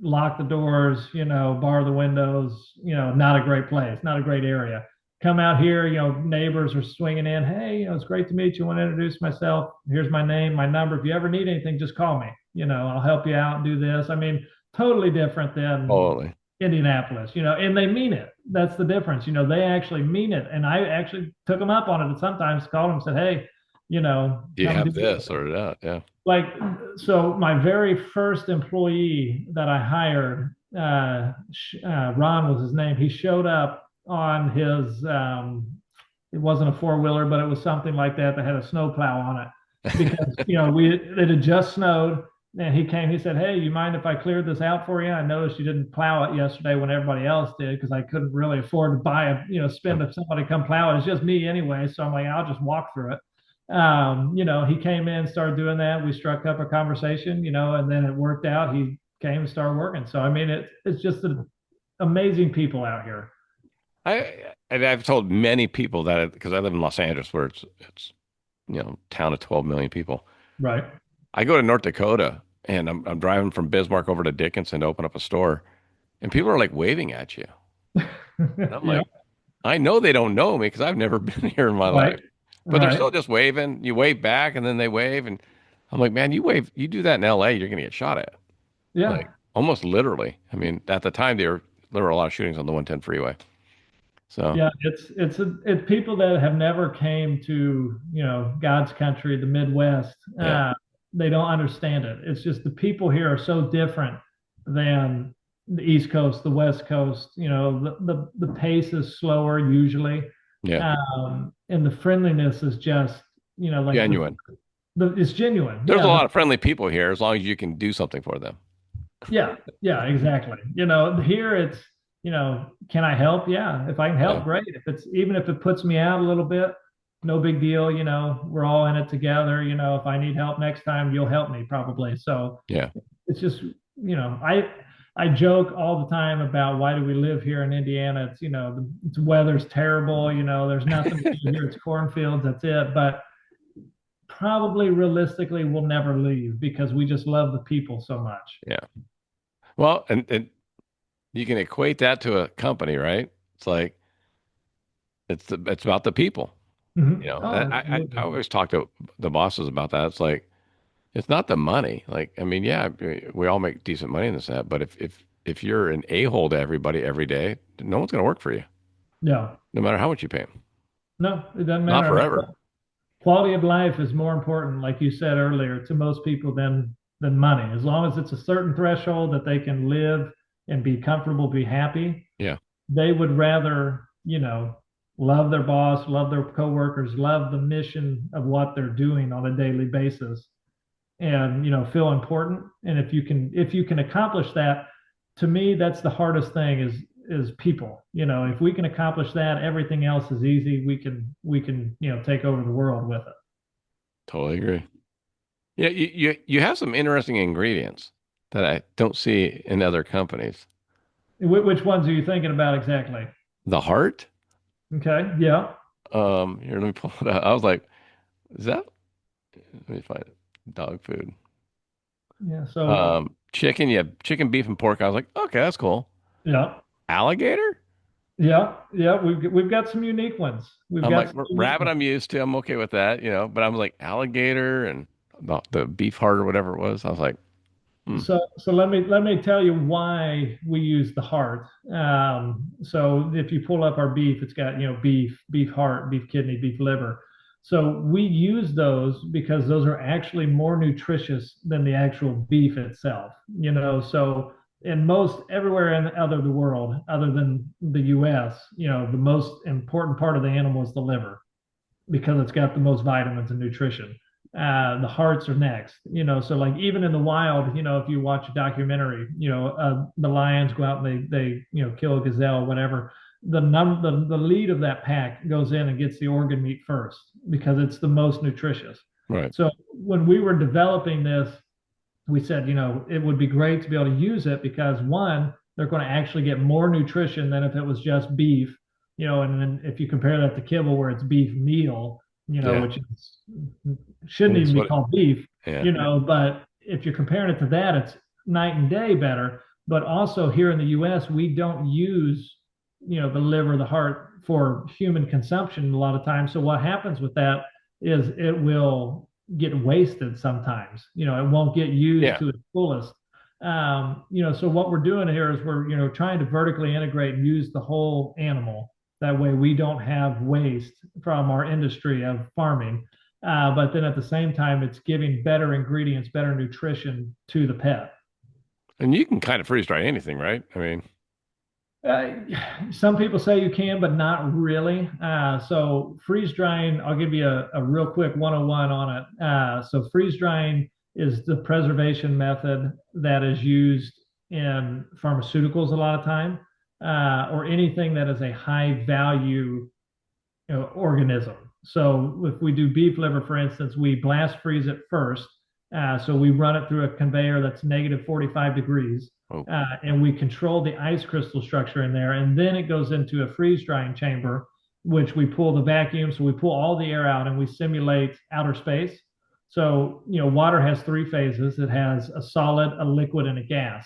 Lock the doors, bar the windows. Not a great place, not a great area. Come out here, neighbors are swinging in. Hey, it's great to meet you. I want to introduce myself. Here's my name, my number. If you ever need anything, just call me. I'll help you out and do this. I mean, totally different than
Totally.
Indianapolis, and they mean it. That's the difference. They actually mean it. And I actually took them up on it. And sometimes called them and said, hey,
Do you
come do
have
this.
this or that? Yeah.
Like, so my very first employee that I hired, Ron was his name. He showed up on his, it wasn't a four-wheeler, but it was something like that that had a snowplow on it because, it had just snowed. And he came, he said, hey, you mind if I cleared this out for you? I noticed you didn't plow it yesterday when everybody else did because I couldn't really afford to buy spend if somebody come plow it. It's just me anyway. So I'm like, I'll just walk through it. He came in, started doing that. We struck up a conversation, and then it worked out. He came and started working. So, I mean, it's just amazing people out here.
I've told many people that because I live in Los Angeles where it's town of 12 million people.
Right.
I go to North Dakota and I'm driving from Bismarck over to Dickinson to open up a store, and people are like waving at you. And I'm
Yeah.
like, I know they don't know me because I've never been here in my
Right.
life, but they're
Right.
still just waving. You wave back and then they wave, and I'm like, man, you do that in LA, you're gonna get shot at.
Yeah.
Like almost literally. I mean, at the time there were a lot of shootings on the 110 freeway. So
Yeah. It's people that have never came to, God's country, the Midwest.
yeah,
They don't understand it. It's just the people here are so different than the East Coast, the West Coast. The pace is slower usually.
yeah,
And the friendliness is just, like
genuine.
it's genuine.
There's a
Yeah,
lot of friendly people here as long as you can do something for them.
yeah, exactly. Here it's, can I help? Yeah, if I can
Yeah,
help, great. Even if it puts me out a little bit, no big deal. We're all in it together. If I need help next time, you'll help me probably. So
yeah,
it's just, I joke all the time about why do we live here in Indiana? It's, the weather's terrible. There's nothing to do here. It's cornfields. That's it. But probably realistically, we'll never leave because we just love the people so much.
yeah. Well, and you can equate that to a company, right? It's like it's about the people.
Oh,
I
absolutely.
always talk to the bosses about that. It's like it's not the money. Like, I mean, yeah, we all make decent money in this that, but if you're an a-hole to everybody every day, no one's going to work for you,
Yeah.
no matter how much you pay them.
No, it doesn't
Not
matter. I mean,
forever.
quality of life is more important, like you said earlier, to most people than money. As long as it's a certain threshold that they can live and be comfortable, be happy,
Yeah.
they would rather, love their boss, love their coworkers, love the mission of what they're doing on a daily basis, and feel important. And if you can accomplish that, to me, that's the hardest thing is people. If we can accomplish that, everything else is easy. We can take over the world with it.
Totally agree. Yeah, you have some interesting ingredients that I don't see in other companies.
Which ones are you thinking about exactly?
The heart.
Okay, yeah,
Here, let me pull it up. I was like, is that? Let me find it. Dog food.
yeah. So
Chicken. Yeah, chicken, beef, and pork. I was like, okay, that's cool.
yeah,
Alligator.
yeah. We've got some unique ones. We've
I'm
got
like,
some unique
rabbit.
ones.
I'm used to. I'm okay with that, But I'm like alligator and the beef heart or whatever it was. I was like, hmm,
So let me tell you why we use the heart. So if you pull up our beef, it's got beef heart, beef kidney, beef liver. So we use those because those are actually more nutritious than the actual beef itself. So in most everywhere in other the world, other than the U.S., the most important part of the animal is the liver because it's got the most vitamins and nutrition. The hearts are next, so like even in the wild, if you watch a documentary, the lions go out and they kill a gazelle, whatever. The lead of that pack goes in and gets the organ meat first because it's the most nutritious.
right.
So when we were developing this, we said, it would be great to be able to use it because one, they're going to actually get more nutrition than if it was just beef, and then if you compare that to kibble where it's beef meal,
Yeah,
which shouldn't
that's
even be
what.
called beef,
Yeah,
but if you're comparing it to that, it's night and day better. But also here in the US, we don't use, the liver, the heart for human consumption a lot of times. So what happens with that is it will get wasted sometimes. It won't get used
yeah.
to its fullest. So what we're doing here is we're, trying to vertically integrate and use the whole animal. That way we don't have waste from our industry of farming. But then at the same time, it's giving better ingredients, better nutrition to the pet.
And you can kind of freeze dry anything, right? I mean,
Uh, some people say you can, but not really. So freeze drying, I'll give you a real quick 101 on it. So freeze drying is the preservation method that is used in pharmaceuticals a lot of time, or anything that is a high value organism. So if we do beef liver, for instance, we blast freeze it first. So we run it through a conveyor that's negative 45 degrees,
oh,
and we control the ice crystal structure in there. And then it goes into a freeze drying chamber, which we pull the vacuum. So we pull all the air out and we simulate outer space. So, water has three phases. It has a solid, a liquid, and a gas.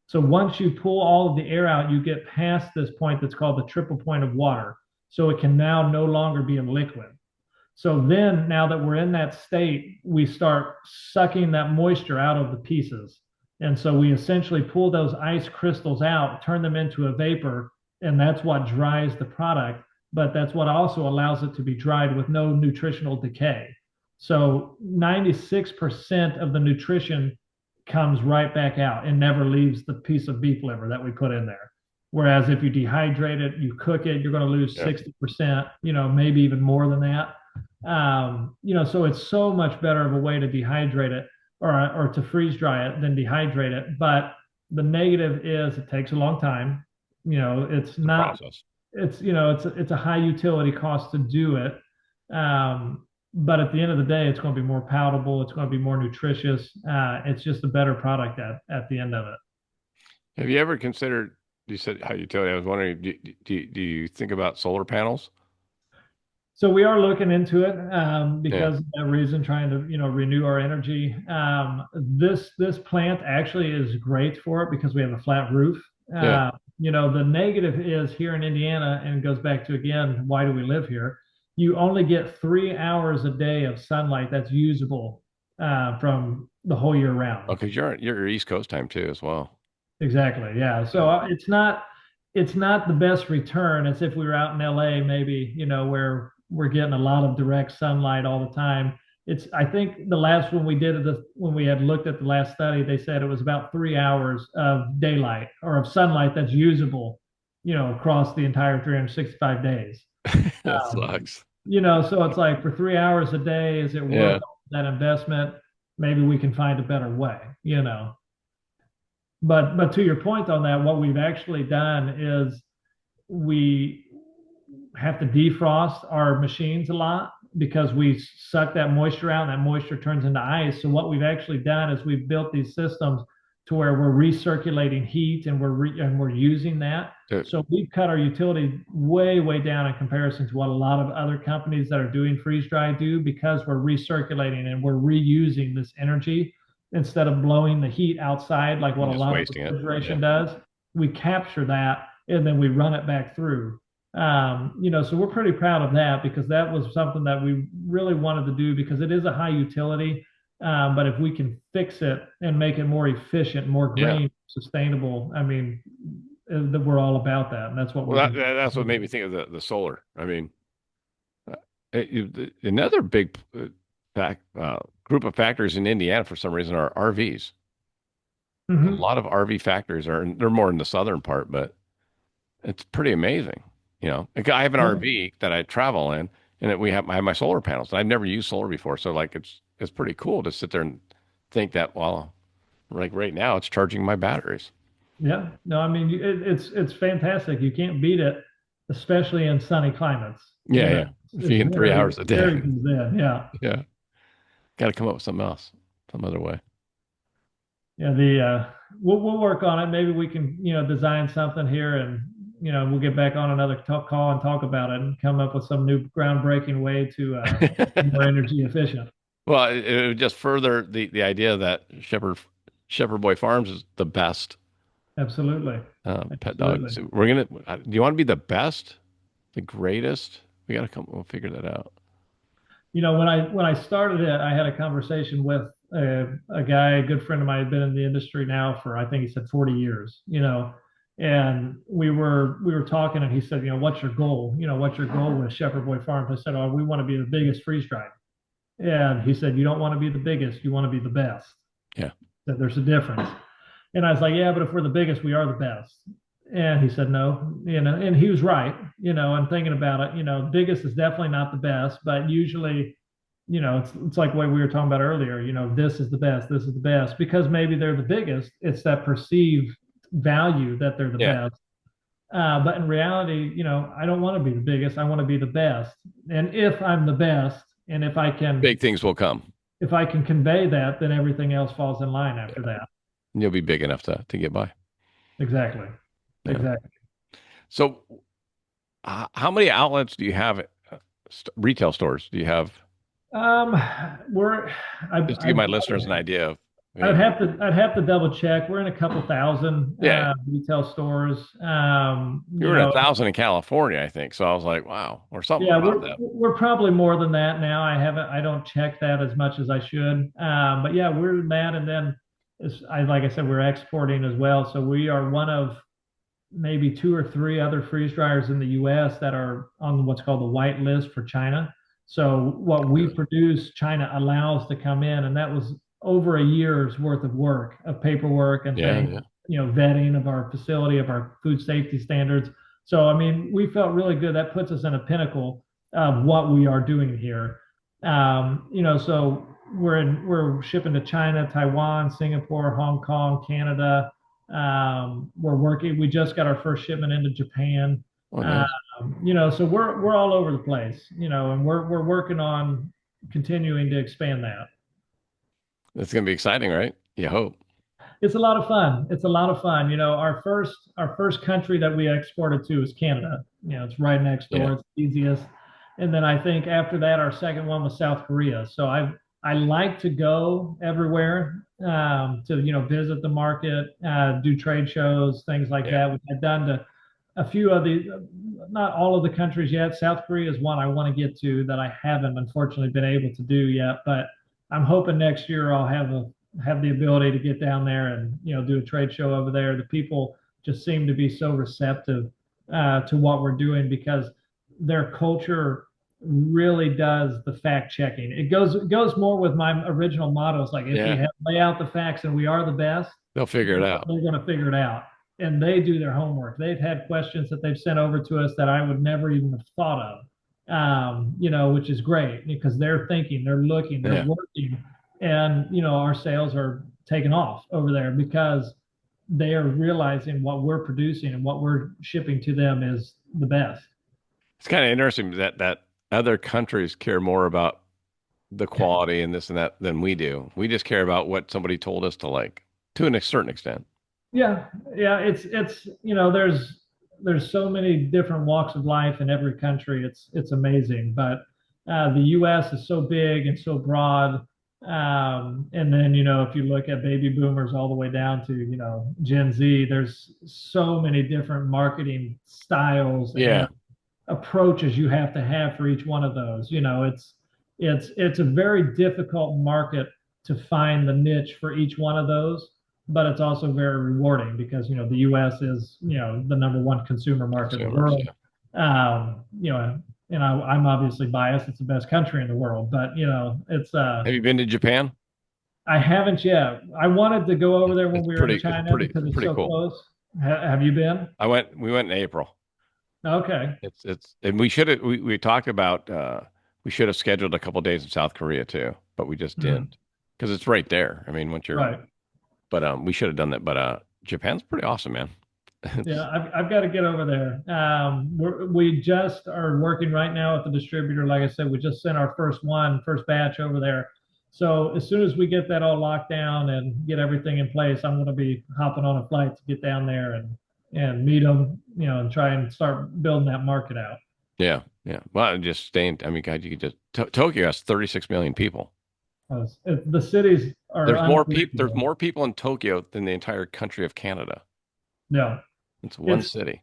So once you pull all of the air out, you get past this point that's called the triple point of water. So it can now no longer be a liquid. So then, now that we're in that state, we start sucking that moisture out of the pieces. And so we essentially pull those ice crystals out, turn them into a vapor, and that's what dries the product. But that's what also allows it to be dried with no nutritional decay. So 96% of the nutrition comes right back out and never leaves the piece of beef liver that we put in there. Whereas if you dehydrate it, you cook it, you're going to lose
yeah.
60%, maybe even more than that. So it's so much better of a way to dehydrate it or to freeze dry it than dehydrate it. But the negative is it takes a long time. It's
The
not,
process.
it's a high utility cost to do it. But at the end of the day, it's going to be more palatable. It's going to be more nutritious. It's just a better product at the end of it.
Have you ever considered? You said how utility. I was wondering, do you think about solar panels?
So we are looking into it
Yeah.
because of that reason, trying to renew our energy. This plant actually is great for it because we have a flat roof.
Yeah.
The negative is here in Indiana, and it goes back to again, why do we live here? You only get 3 hours a day of sunlight that's usable from the whole year round.
Oh, because you're East Coast time too as well.
Exactly. Yeah. So
Yeah.
it's not the best return as if we were out in LA, maybe, where we're getting a lot of direct sunlight all the time. I think the last one we did when we had looked at the last study, they said it was about 3 hours of daylight or of sunlight that's usable across the entire 365 days.
That
Um,
sucks.
so it's like for 3 hours a day, is it
Yeah.
worth that investment? Maybe we can find a better way. But to your point on that, what we've actually done is we have to defrost our machines a lot because we suck that moisture out and that moisture turns into ice. So what we've actually done is we've built these systems to where we're recirculating heat and we're using that.
Uh,
So we've cut our utility way down in comparison to what a lot of other companies that are doing freeze dry do because we're recirculating and we're reusing this energy instead of blowing the heat outside like what a
just
lot of
wasting it. Yeah.
refrigeration does. We capture that and then we run it back through. So we're pretty proud of that because that was something that we really wanted to do because it is a high utility. But if we can fix it and make it more efficient, more
Yeah.
green, sustainable, I mean, that we're all about that, and that's what
Well,
we've been
that's what made
doing.
me think of the solar. I mean, another big group of factors in Indiana for some reason are RVs. A
Hmm.
lot of RV factories they're more in the southern part, but it's pretty amazing. Like, I have an
Yeah,
RV that I travel in, and I have my solar panels. I've never used solar before, so like it's pretty cool to sit there and think that, well, like right now it's charging my batteries.
yeah. No, I mean, it's fantastic. You can't beat it, especially in sunny climates.
Yeah, yeah. If you
It's
can 3 hours
very,
a
very
day,
good then. Yeah.
yeah, got to come up with something else, some other way.
Yeah, we'll work on it. Maybe we can, design something here and we'll get back on another talk call and talk about it and come up with some new groundbreaking way to be more energy efficient.
Well, it would just further the idea that Shepherd Boy Farms is the best
Absolutely.
pet dog.
Absolutely.
So we're gonna. Do you want to be the best, the greatest? We gotta come. We'll figure that out.
When I started it, I had a conversation with a guy, a good friend of mine, had been in the industry now for I think he said 40 years. And we were talking, and he said, what's your goal? What's your goal with Shepherd Boy Farms? I said, oh, we want to be the biggest freeze dry. And he said, you don't want to be the biggest, you want to be the best.
Yeah.
That there's a difference. And I was like, yeah, but if we're the biggest, we are the best. And he said, no, and he was right. I'm thinking about it, biggest is definitely not the best, but usually, it's like what we were talking about earlier, this is the best, this is the best, because maybe they're the biggest. It's that perceived value that they're the
Yeah.
best. But in reality, I don't want to be the biggest. I want to be the best. And if I'm the best, and
Big things will come.
if I can convey that, then everything else falls in line after
Yeah.
that.
And you'll be big enough to get by.
Exactly.
Yeah.
Exactly.
So, how many outlets do you have? Retail stores do you have?
Um, we're
Just to give my listeners an idea of. I
I'd
mean,
have to I'd have to double check. We're in a couple thousand
yeah,
retail stores.
you were in 1,000 in California, I think. So I was like, wow, or something
Yeah,
about
we're
that.
we're probably more than that now. I don't check that as much as I should. But yeah, we're in that, and then like I said, we're exporting as well. So we are one of maybe two or three other freeze dryers in the U.S. that are on what's called the white list for China. So what we
Really?
produce, China allows to come in, and that was over a year's worth of work, of paperwork and
Yeah,
things,
yeah.
vetting of our facility, of our food safety standards. So I mean, we felt really good. That puts us in a pinnacle of what we are doing here. So we're shipping to China, Taiwan, Singapore, Hong Kong, Canada. We're working. We just got our first shipment into Japan.
Oh, nice.
So we're all over the place. And we're working on continuing to expand that.
That's gonna be exciting, right? You hope.
It's a lot of fun. It's a lot of fun. Our first country that we exported to is Canada. It's right next
Yeah,
door. It's the easiest. And then I think after that, our second one was South Korea. So I like to go everywhere to visit the market, do trade shows, things like
yeah.
that, which I've done to a few of the, not all of the countries yet. South Korea is one I want to get to that I haven't unfortunately been able to do yet, but I'm hoping next year I'll have the ability to get down there and do a trade show over there. The people just seem to be so receptive to what we're doing because their culture really does the fact checking. It goes more with my original motto. It's like if we
Yeah.
lay out the facts and we are the best,
They'll figure it out.
they're going to figure it out. and they do their homework. They've had questions that they've sent over to us that I would never even have thought of. Which is great because they're thinking, they're looking, they're
Yeah.
working, and our sales are taking off over there because they are realizing what we're producing and what we're shipping to them is the best.
It's kind of interesting that other countries care more about the quality and this and that than we do. We just care about what somebody told us to like to a certain extent.
Yeah, yeah, it's there's so many different walks of life in every country. It's amazing, but the U.S. is so big and so broad. And then if you look at baby boomers all the way down to Gen Z, there's so many different marketing styles and
Yeah.
approaches you have to have for each one of those. It's a very difficult market to find the niche for each one of those, but it's also very rewarding because the U.S. is the number one consumer market in the
Consumers.
world.
Yeah.
I'm obviously biased. It's the best country in the world, but it's
Have you been to Japan?
I haven't yet. I wanted to go over there when
It's
we were in
pretty, it's
China
pretty,
because it's
pretty
so
cool.
close. Have you been?
We went in April.
Okay.
And we should have, we talked about, we should have scheduled a couple days in South Korea too, but we just
Mhm.
didn't because it's right there. I mean, once you're,
Right.
but, we should have done that. But, Japan's pretty awesome, man.
Yeah,
It's,
I've got to get over there. We just are working right now at the distributor. Like I said, we just sent our first batch over there. So as soon as we get that all locked down and get everything in place, I'm going to be hopping on a flight to get down there and meet them, and try and start building that market out.
yeah. Yeah. Well, just staying, I mean, God, you could just, Tokyo has 36 million people.
The cities are
There's
unbelievable.
more people in Tokyo than the entire country of Canada.
No,
It's one
it's
city.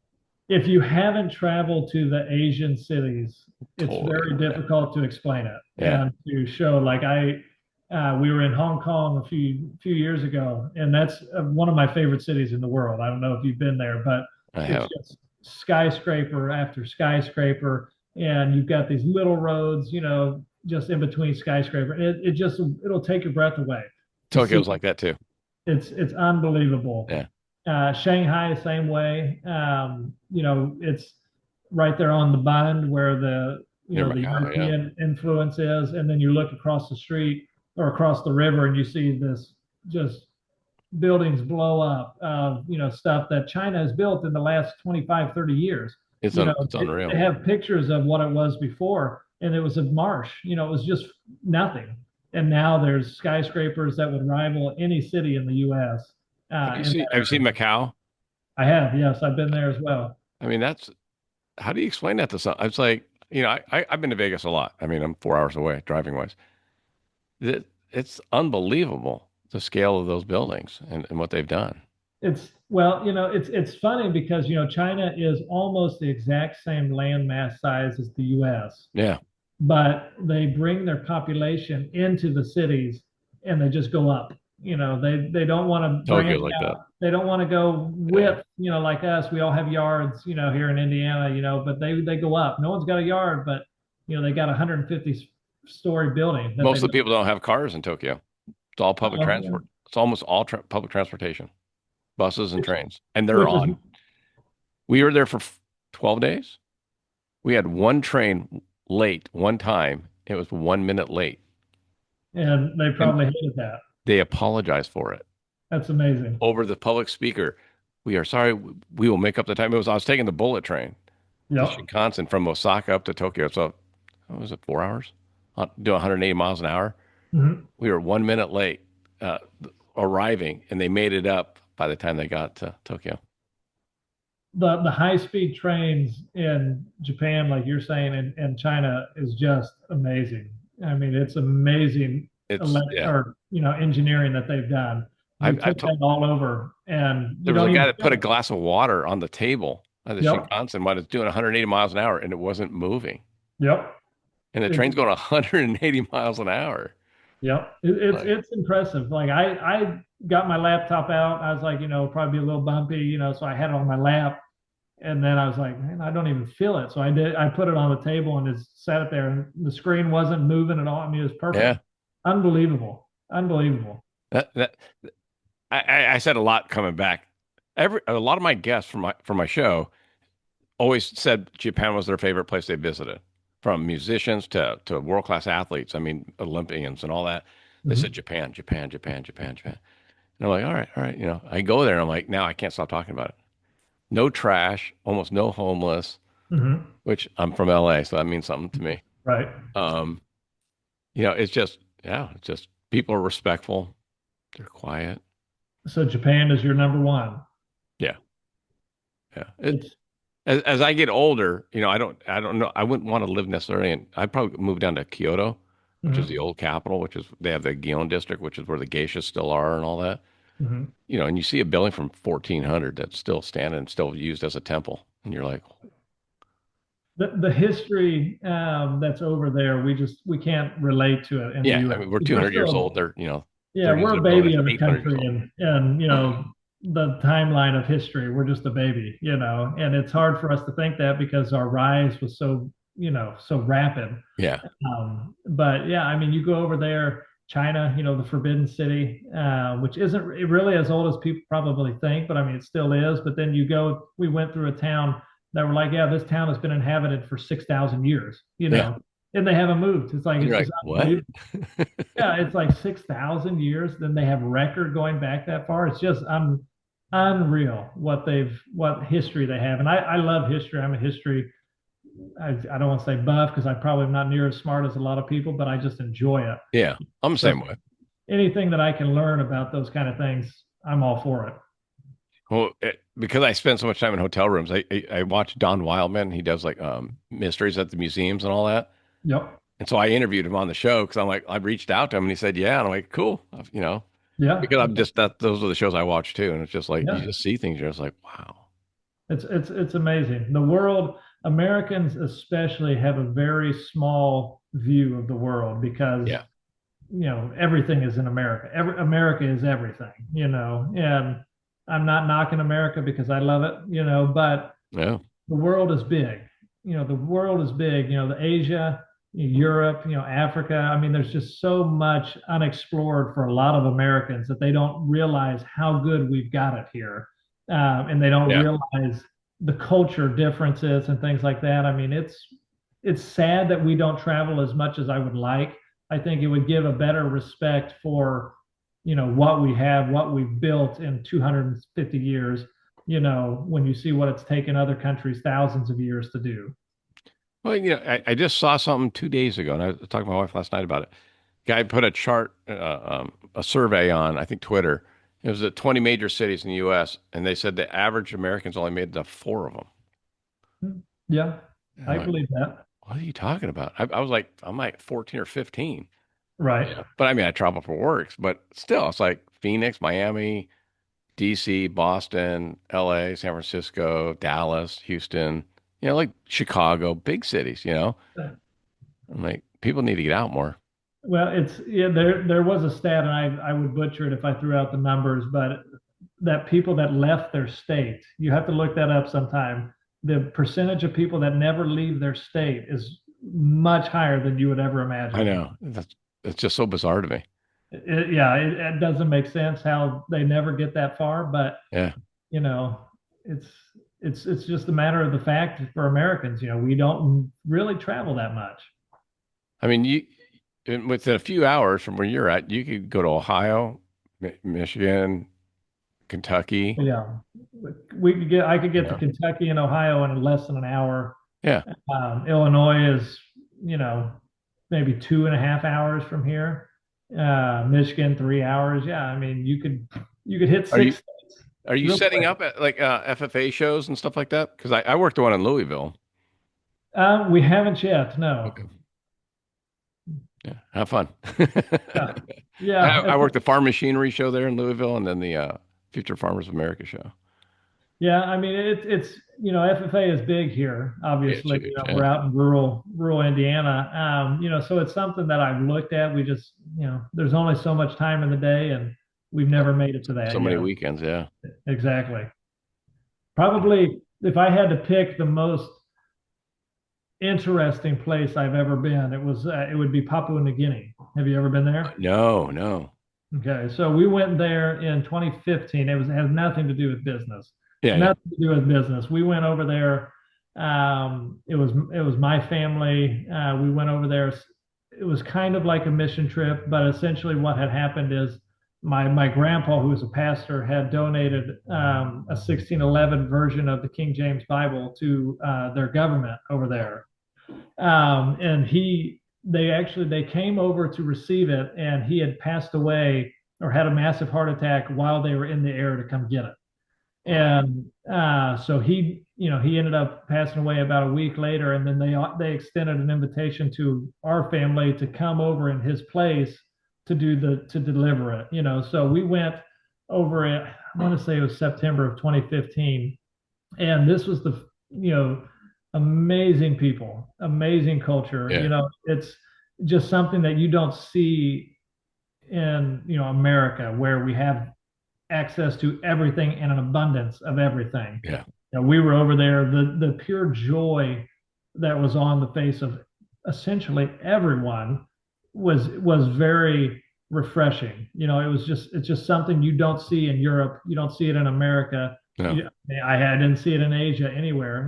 if you haven't traveled to the Asian cities, it's
Totally.
very
Yeah.
difficult to explain it
Yeah.
and to show. Like we were in Hong Kong a few years ago, and that's one of my favorite cities in the world. I don't know if you've been there, but
I
it's
haven't.
just skyscraper after skyscraper, and you've got these little roads, just in between skyscraper. It'll take your breath away to see.
Tokyo's like that too.
It's unbelievable.
Yeah.
Shanghai, same way. It's right there on the bund where
Near
the
Macau. Yeah.
European influence is, and then you look across the street or across the river, and you see this just buildings blow up of stuff that China has built in the last 25, 30 years.
It's
They
unreal.
have pictures of what it was before, and it was a marsh. It was just nothing. And now there's skyscrapers that would rival any city in the U.S. In that
Have you seen
area.
Macau?
I have, yes, I've been there as well.
I mean, that's how do you explain that to some? It's like, I've been to Vegas a lot. I mean, I'm 4 hours away driving wise. It's unbelievable the scale of those buildings and what they've done.
It's well, it's funny because China is almost the exact same land mass size as the U.S.,
Yeah.
but they bring their population into the cities and they just go up. They don't want to
Tokyo's
branch
like that.
out. They don't want to go
Yeah.
width, like us. We all have yards, here in Indiana, but they go up. No one's got a yard, but they got a 150-story building that
Most
they
of the people don't have cars in Tokyo. It's all public
yeah.
transport. It's almost all public transportation, buses and trains. And they're
which is
on. We were there for 12 days. We had one train late one time. It was 1 minute late.
and they
And
probably hated that.
they apologized for it
That's amazing.
over the public speaker. We are sorry. We will make up the time. I was taking the bullet train, the
Yep.
Shinkansen from Osaka up to Tokyo. So, what was it, 4 hours? Do 180 miles an hour.
Mhm.
We were 1 minute late uh, arriving, and they made it up by the time they got to Tokyo.
The high speed trains in Japan, like you're saying, and China is just amazing. I mean, it's amazing
Yeah.
engineering that they've done. You
I've
take
told
that all over, and you
There was a
don't
guy
even
that put
feel
a
it.
glass of water on the table at the
Yep.
Shinkansen while it's doing 180 miles an hour, and it wasn't moving.
Yep.
And the
It's
train's going 180 miles an hour.
Yep.
Like,
It's impressive. Like I got my laptop out. I was like, probably a little bumpy, so I had it on my lap. And then I was like, man, I don't even feel it. So I put it on the table and just sat it there, and the screen wasn't moving at all. I mean, it was perfect.
yeah,
Unbelievable. Unbelievable.
that I said a lot coming back. every a lot of my guests from my show always said Japan was their favorite place they visited, from musicians to world class athletes. I mean, Olympians and all that. They said
Hmm.
Japan, Japan, Japan, Japan, Japan. And I'm like, all right. I go there and I'm like, now I can't stop talking about it. No trash, almost no homeless,
Hmm.
which I'm from LA, so that means something to me.
Right.
Um, it's just, yeah, it's just people are respectful. They're quiet.
So Japan is your number one.
Yeah. Yeah.
It's
As I get older, I don't know. I wouldn't want to live necessarily I'd probably move down to Kyoto, which is the
mhm,
old capital, which is, they have the Gion district, which is where the geishas still are and all that.
mhm.
And you see a building from 1400 that's still standing, still used as a temple. And you're like,
The history that's over there, we can't relate to it in the
yeah, I
U.S.
mean, we're
We're
200 years old.
still,
They're,
yeah,
they're
we're
using
a
a building
baby
that's
of the
800 years
country,
old.
and the timeline of history, we're just a baby, and it's hard for us to think that because our rise was so so rapid.
Yeah.
But yeah, I mean, you go over there, China, the Forbidden City, which isn't really as old as people probably think, but I mean, it still is. But then we went through a town that were like, yeah, this town has been inhabited for 6,000 years,
Yeah.
and they haven't moved. It's like,
And
it's
you're
just
like, what?
unbelievable. Yeah, it's like 6,000 years. Then they have record going back that far. It's just unreal what history they have. And I love history. I'm a history, I don't want to say buff because I probably am not near as smart as a lot of people, but I just enjoy it.
Yeah. I'm the
So
same way.
anything that I can learn about those kind of things, I'm all for it.
Well, because I spend so much time in hotel rooms, I watch Don Wildman. He does like mysteries at the museums and all that.
Yep.
And so I interviewed him on the show because I'm like, I reached out to him and he said, yeah. And I'm like, cool.
Yeah.
Because I'm just those are the shows I watch too. And it's just like, you
Yeah.
just see things. You're just like, wow.
It's amazing. The world, Americans especially have a very small view of the world because
Yeah.
everything is in America. America is everything, and I'm not knocking America because I love it, but
Yeah.
the world is big. The world is big. The Asia, Europe, Africa. I mean, there's just so much unexplored for a lot of Americans that they don't realize how good we've got it here, and they don't
Yeah.
realize the culture differences and things like that. I mean, it's sad that we don't travel as much as I would like. I think it would give a better respect for what we have, what we've built in 250 years, when you see what it's taken other countries thousands of years to do.
Well, I just saw something 2 days ago, and I was talking to my wife last night about it. Guy put a chart, a survey on, I think, Twitter. It was at 20 major cities in the U.S., and they said the average Americans only made it to four of them.
Yeah,
And I'm
I
like,
believe that.
what are you talking about? I was like, I'm like 14 or 15.
Right.
Yeah. But I mean, I travel for work, but still, it's like Phoenix, Miami, DC, Boston, LA, San Francisco, Dallas, Houston, like Chicago, big cities. I'm like, people need to get out more.
Well, yeah, there was a stat, and I would butcher it if I threw out the numbers, but that people that left their state, you have to look that up sometime. The percentage of people that never leave their state is much higher than you would ever
I
imagine.
know. It's just so bizarre to me.
Yeah, it doesn't make sense how they never get that far, but
Yeah.
you know, it's it's just a matter of the fact for Americans, we don't really travel that much.
I mean, within a few hours from where you're at, you could go to Ohio, Michigan, Kentucky.
Yeah, I could get to
Yeah.
Kentucky and Ohio in less than an hour.
Yeah.
Illinois is, you know, maybe 2.5 hours from here. Michigan, 3 hours. Yeah, I mean, you could hit
Are you
six states
are you
real
setting
quick.
up at like FFA shows and stuff like that? Because I worked the one in Louisville.
We haven't yet. No.
Okay. Yeah. Have fun.
Yeah.
I
Yeah.
worked the farm machinery show there in Louisville and then the Future Farmers of America show.
Yeah, I mean it's FFA is big here.
Yeah, it's
Obviously,
huge.
we're
Yeah.
out in rural Indiana. So it's something that I've looked at. We just there's only so much time in the day, and we've
Yeah.
never made it to
So
that
many
yet.
weekends. Yeah.
Exactly. Probably if I had to pick the most interesting place I've ever been, it would be Papua New Guinea. Have you ever been there?
No, no.
Okay, so we went there in 2015. It has nothing to do with business.
Yeah, yeah,
Nothing to do with business. We went over there. It was my family. We went over there. It was kind of like a mission trip, but essentially what had happened is my grandpa, who was a pastor, had donated a 1611 version of the King James Bible to their government over there. And they came over to receive it, and he had passed away or had a massive heart attack while they were in the air to come get it.
wow,
And so he ended up passing away about a week later, and then they extended an invitation to our family to come over in his place to deliver it. So we went over it. I want to say it was September of 2015, and this was the you know amazing people, amazing culture.
yeah,
It's just something that you don't see in America, where we have access to everything and an abundance of everything.
yeah,
We were over there. The pure joy that was on the face of essentially everyone was very refreshing. It's just something you don't see in Europe. You don't see it in America.
no,
I didn't see it in Asia anywhere.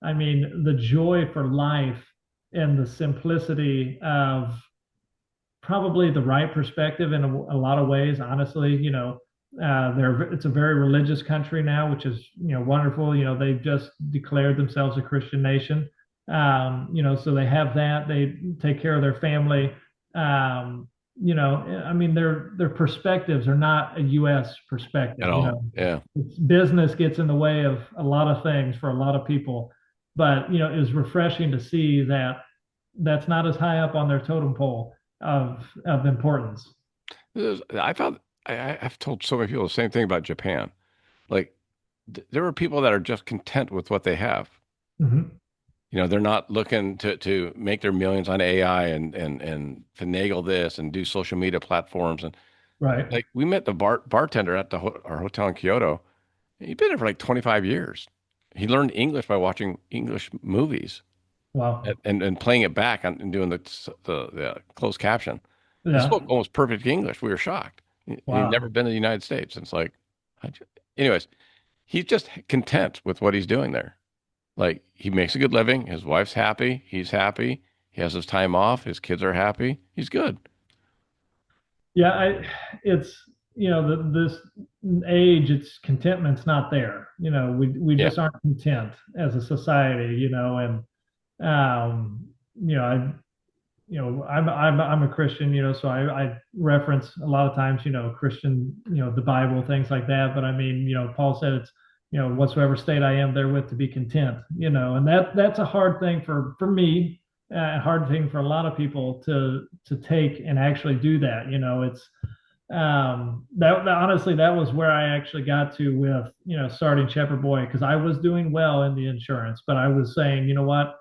I mean, the joy for life and the simplicity of probably the right perspective in a lot of ways. Honestly, it's a very religious country now, which is wonderful. They've just declared themselves a Christian nation. So they have that. They take care of their family. I mean, their perspectives are not a U.S.
at
perspective.
all. Yeah.
Business gets in the way of a lot of things for a lot of people, but it was refreshing to see that that's not as high up on their totem pole of importance.
I found I've told so many people the same thing about Japan. Like there are people that are just content with what they have.
Mm-hmm.
They're not looking to make their millions on AI and finagle this and do social media platforms. And
Right.
like we met the bartender at our hotel in Kyoto. He'd been there for like 25 years. He learned English by watching English movies
Wow.
and playing it back and doing the closed caption. He
Yeah.
spoke almost perfect English. We were shocked. He'd never
Wow.
been to the United States. And it's like, anyways, he's just content with what he's doing there. Like he makes a good living. His wife's happy. He's happy. He has his time off. His kids are happy. He's good.
Yeah. It's, this age, it's contentment's not there. We
Yeah.
just aren't content as a society, and, I, I'm a Christian, so I reference a lot of times, Christian, the Bible, things like that. But I mean, Paul said it's, whatsoever state I am therewith to be content, and that's a hard thing for me, a hard thing for a lot of people to take and actually do that. It's honestly, that was where I actually got to with, starting Shepherd Boy, because I was doing well in the insurance, but I was saying, what,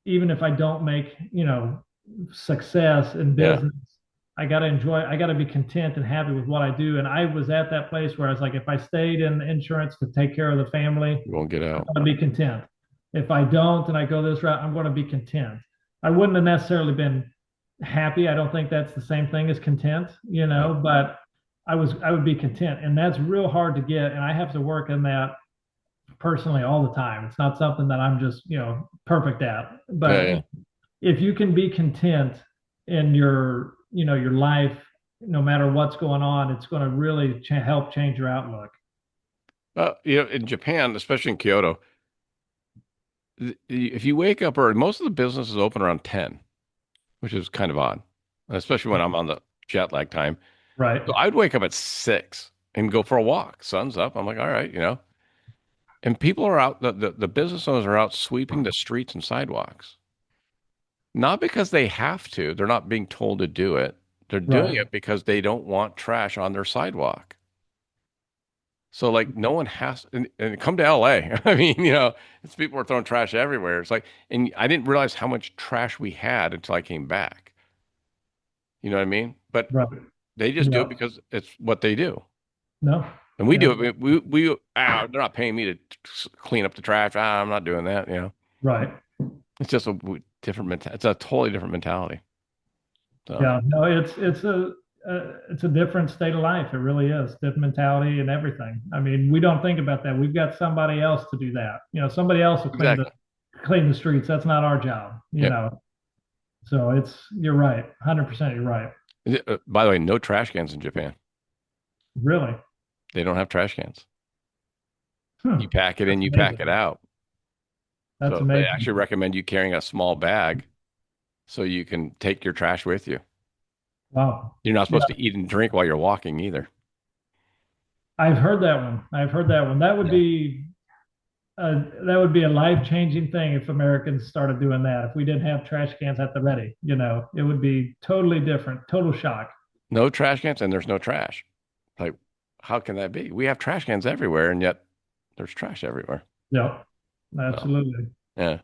even if I don't make, success in
Yeah.
business, I got to be content and happy with what I do. And I was at that place where I was like, if I stayed in insurance to take care of the family,
You won't get
I'm
out.
going to be content. If I don't and I go this route, I'm going to be content. I wouldn't have necessarily been happy. I don't think that's the same thing as content,
Yeah.
but I would be content. And that's real hard to get. And I have to work in that personally all the time. It's not something that I'm just, perfect at.
Yeah.
But
Yeah.
if you can be content in your life, no matter what's going on, it's going to really help change your outlook.
In Japan, especially in Kyoto, if you wake up early, most of the businesses open around 10, which is kind of odd, especially when I'm on the jet lag time.
Right.
So I'd wake up at 6 and go for a walk. Sun's up. I'm like, all right. And people are out, the business owners are out sweeping the streets and sidewalks. Not because they have to, they're not being told to do it. They're doing
Right.
it because they don't want trash on their sidewalk. So like no one has and come to LA. I mean, it's people are throwing trash everywhere. It's like, and I didn't realize how much trash we had until I came back. You know what I mean? But
Right.
they just do it
Yeah.
because it's what they do.
No.
And we
Yeah.
do it. They're not paying me to clean up the trash. I'm not doing that.
Right.
It's just a different mentality. It's a totally different mentality. So,
Yeah. No, it's a it's a different state of life. It really is. Different mentality and everything. I mean, we don't think about that. We've got somebody else to do that. Somebody else will
Exactly.
clean the streets. That's not our job.
Yep.
So you're right. 100% you're right.
By the way, no trash cans in Japan.
Really.
They don't have trash cans.
Hmm.
You pack it in,
That's
you pack it
amazing.
out.
That's
So they
amazing.
actually recommend you carrying a small bag so you can take your trash with you.
Wow.
You're not
Yeah,
supposed to eat and drink while you're walking either.
I've heard that one. I've heard that one.
Yeah.
That would be a life-changing thing if Americans started doing that. If we didn't have trash cans at the ready, it would be totally different, total shock.
No trash cans and there's no trash. Like, how can that be? We have trash cans everywhere and yet there's trash everywhere.
Yep,
So,
absolutely.
yeah.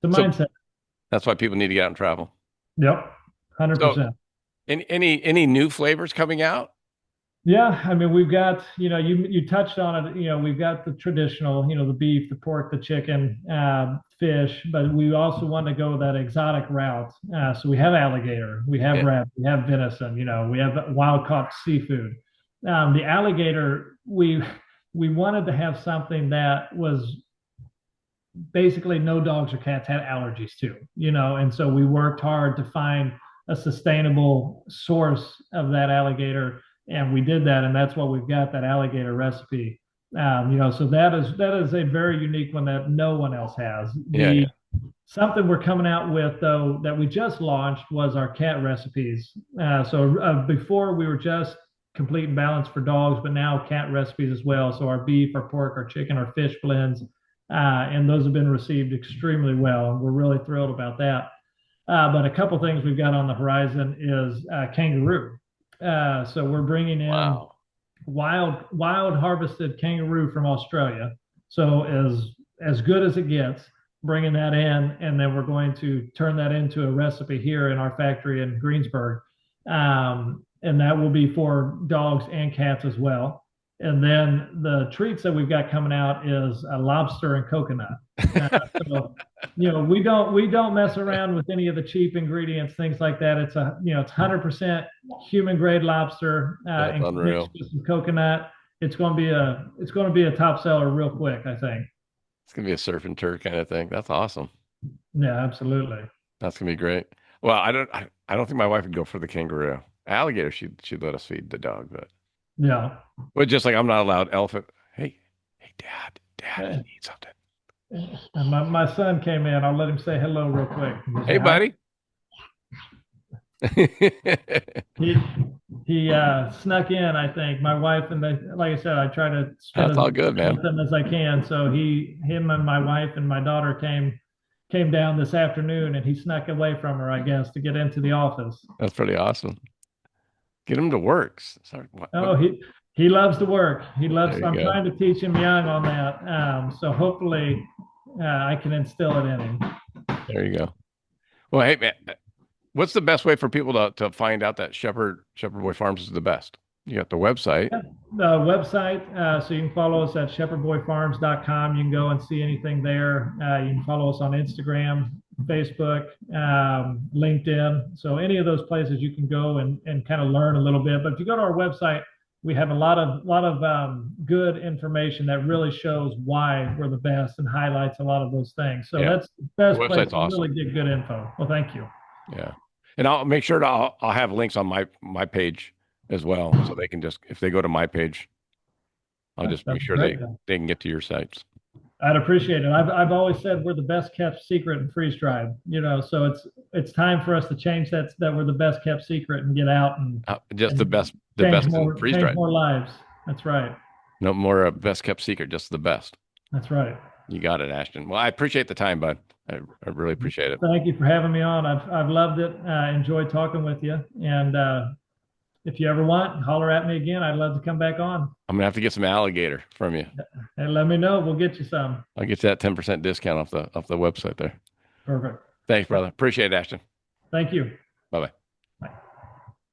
The
So
mindset.
that's why people need to get out and travel.
Yep,
So
100%.
any new flavors coming out?
Yeah, I mean, we've got, you touched on it, we've got the traditional, the beef, the pork, the chicken, fish, but we also want to go that exotic route. So we have alligator, we have
Yeah.
rabbit, we have venison, we have wild caught seafood. The alligator, we wanted to have something that was basically no dogs or cats had allergies to, and so we worked hard to find a sustainable source of that alligator, and we did that, and that's what we've got, that alligator recipe. So that is a very unique one that no one else has.
Yeah, yeah.
The Something we're coming out with though that we just launched was our cat recipes. Before we were just complete and balanced for dogs, but now cat recipes as well. So our beef, our pork, our chicken, our fish blends, and those have been received extremely well. And we're really thrilled about that. But a couple things we've got on the horizon is kangaroo. So we're bringing in
Wow.
wild harvested kangaroo from Australia. So as good as it gets, bringing that in, and then we're going to turn that into a recipe here in our factory in Greensburg, and that will be for dogs and cats as well. And then the treats that we've got coming out is a lobster and coconut. Uh, so we don't mess around with any of the cheap ingredients, things like that. It's 100% human grade lobster
That's
and mixed
unreal.
with some coconut. It's going to be a top seller real quick, I think.
It's gonna be a surf and turf kind of thing. That's awesome.
Yeah, absolutely.
That's gonna be great. Well, I don't think my wife would go for the kangaroo. Alligator, she'd let us feed the dog,
Yeah.
but just like I'm not allowed elephant. Hey, Dad, you
Hey,
need something.
and my son came in. I'll let him say hello real quick. Can you say
Hey,
hi?
buddy.
He he snuck in, I think. My wife and like I said, I try to spend
That's
as
all
much
good,
time
man.
with him as I can. So him and my wife and my daughter came down this afternoon, and he snuck away from her, I guess, to get into the office.
That's pretty awesome. Get him to work. Sorry, what?
Oh, he loves to work. He loves.
There you
I'm
go.
trying to teach him young on that. So hopefully, I can instill it in him.
There you go. Well, hey, man, what's the best way for people to find out that Shepherd Boy Farms is the best? You got the website.
The website, so you can follow us at shepherdboyfarms.com. You can go and see anything there. You can follow us on Instagram, Facebook, LinkedIn. So any of those places you can go and kind of learn a little bit. But if you go to our website, we have a lot of good information that really shows why we're the best and highlights a lot of those things. So
Yeah,
that's the
the
best place
website's
to really
awesome.
get good info. Well, thank you.
Yeah, and I'll make sure I'll have links on my page as well, so they can just if they go to my page, I'll just
That's
make sure
great.
they can get to your sites.
I'd appreciate it. I've always said we're the best kept secret in freeze dried. So it's time for us to change that we're the best kept secret and get out and
Just
and
the best in freeze
change
dried.
more lives. That's right.
No more best kept secret, just the best.
That's right.
You got it, Ashton. Well, I appreciate the time, bud. I really appreciate it.
Thank you for having me on. I've loved it. Enjoyed talking with you. And if you ever want, holler at me again. I'd love to come back on.
I'm gonna have to get some alligator from you.
And let me know. We'll get you some.
I'll get you that 10% discount off the website there.
Perfect.
Thanks, brother. Appreciate it, Ashton.
Thank you.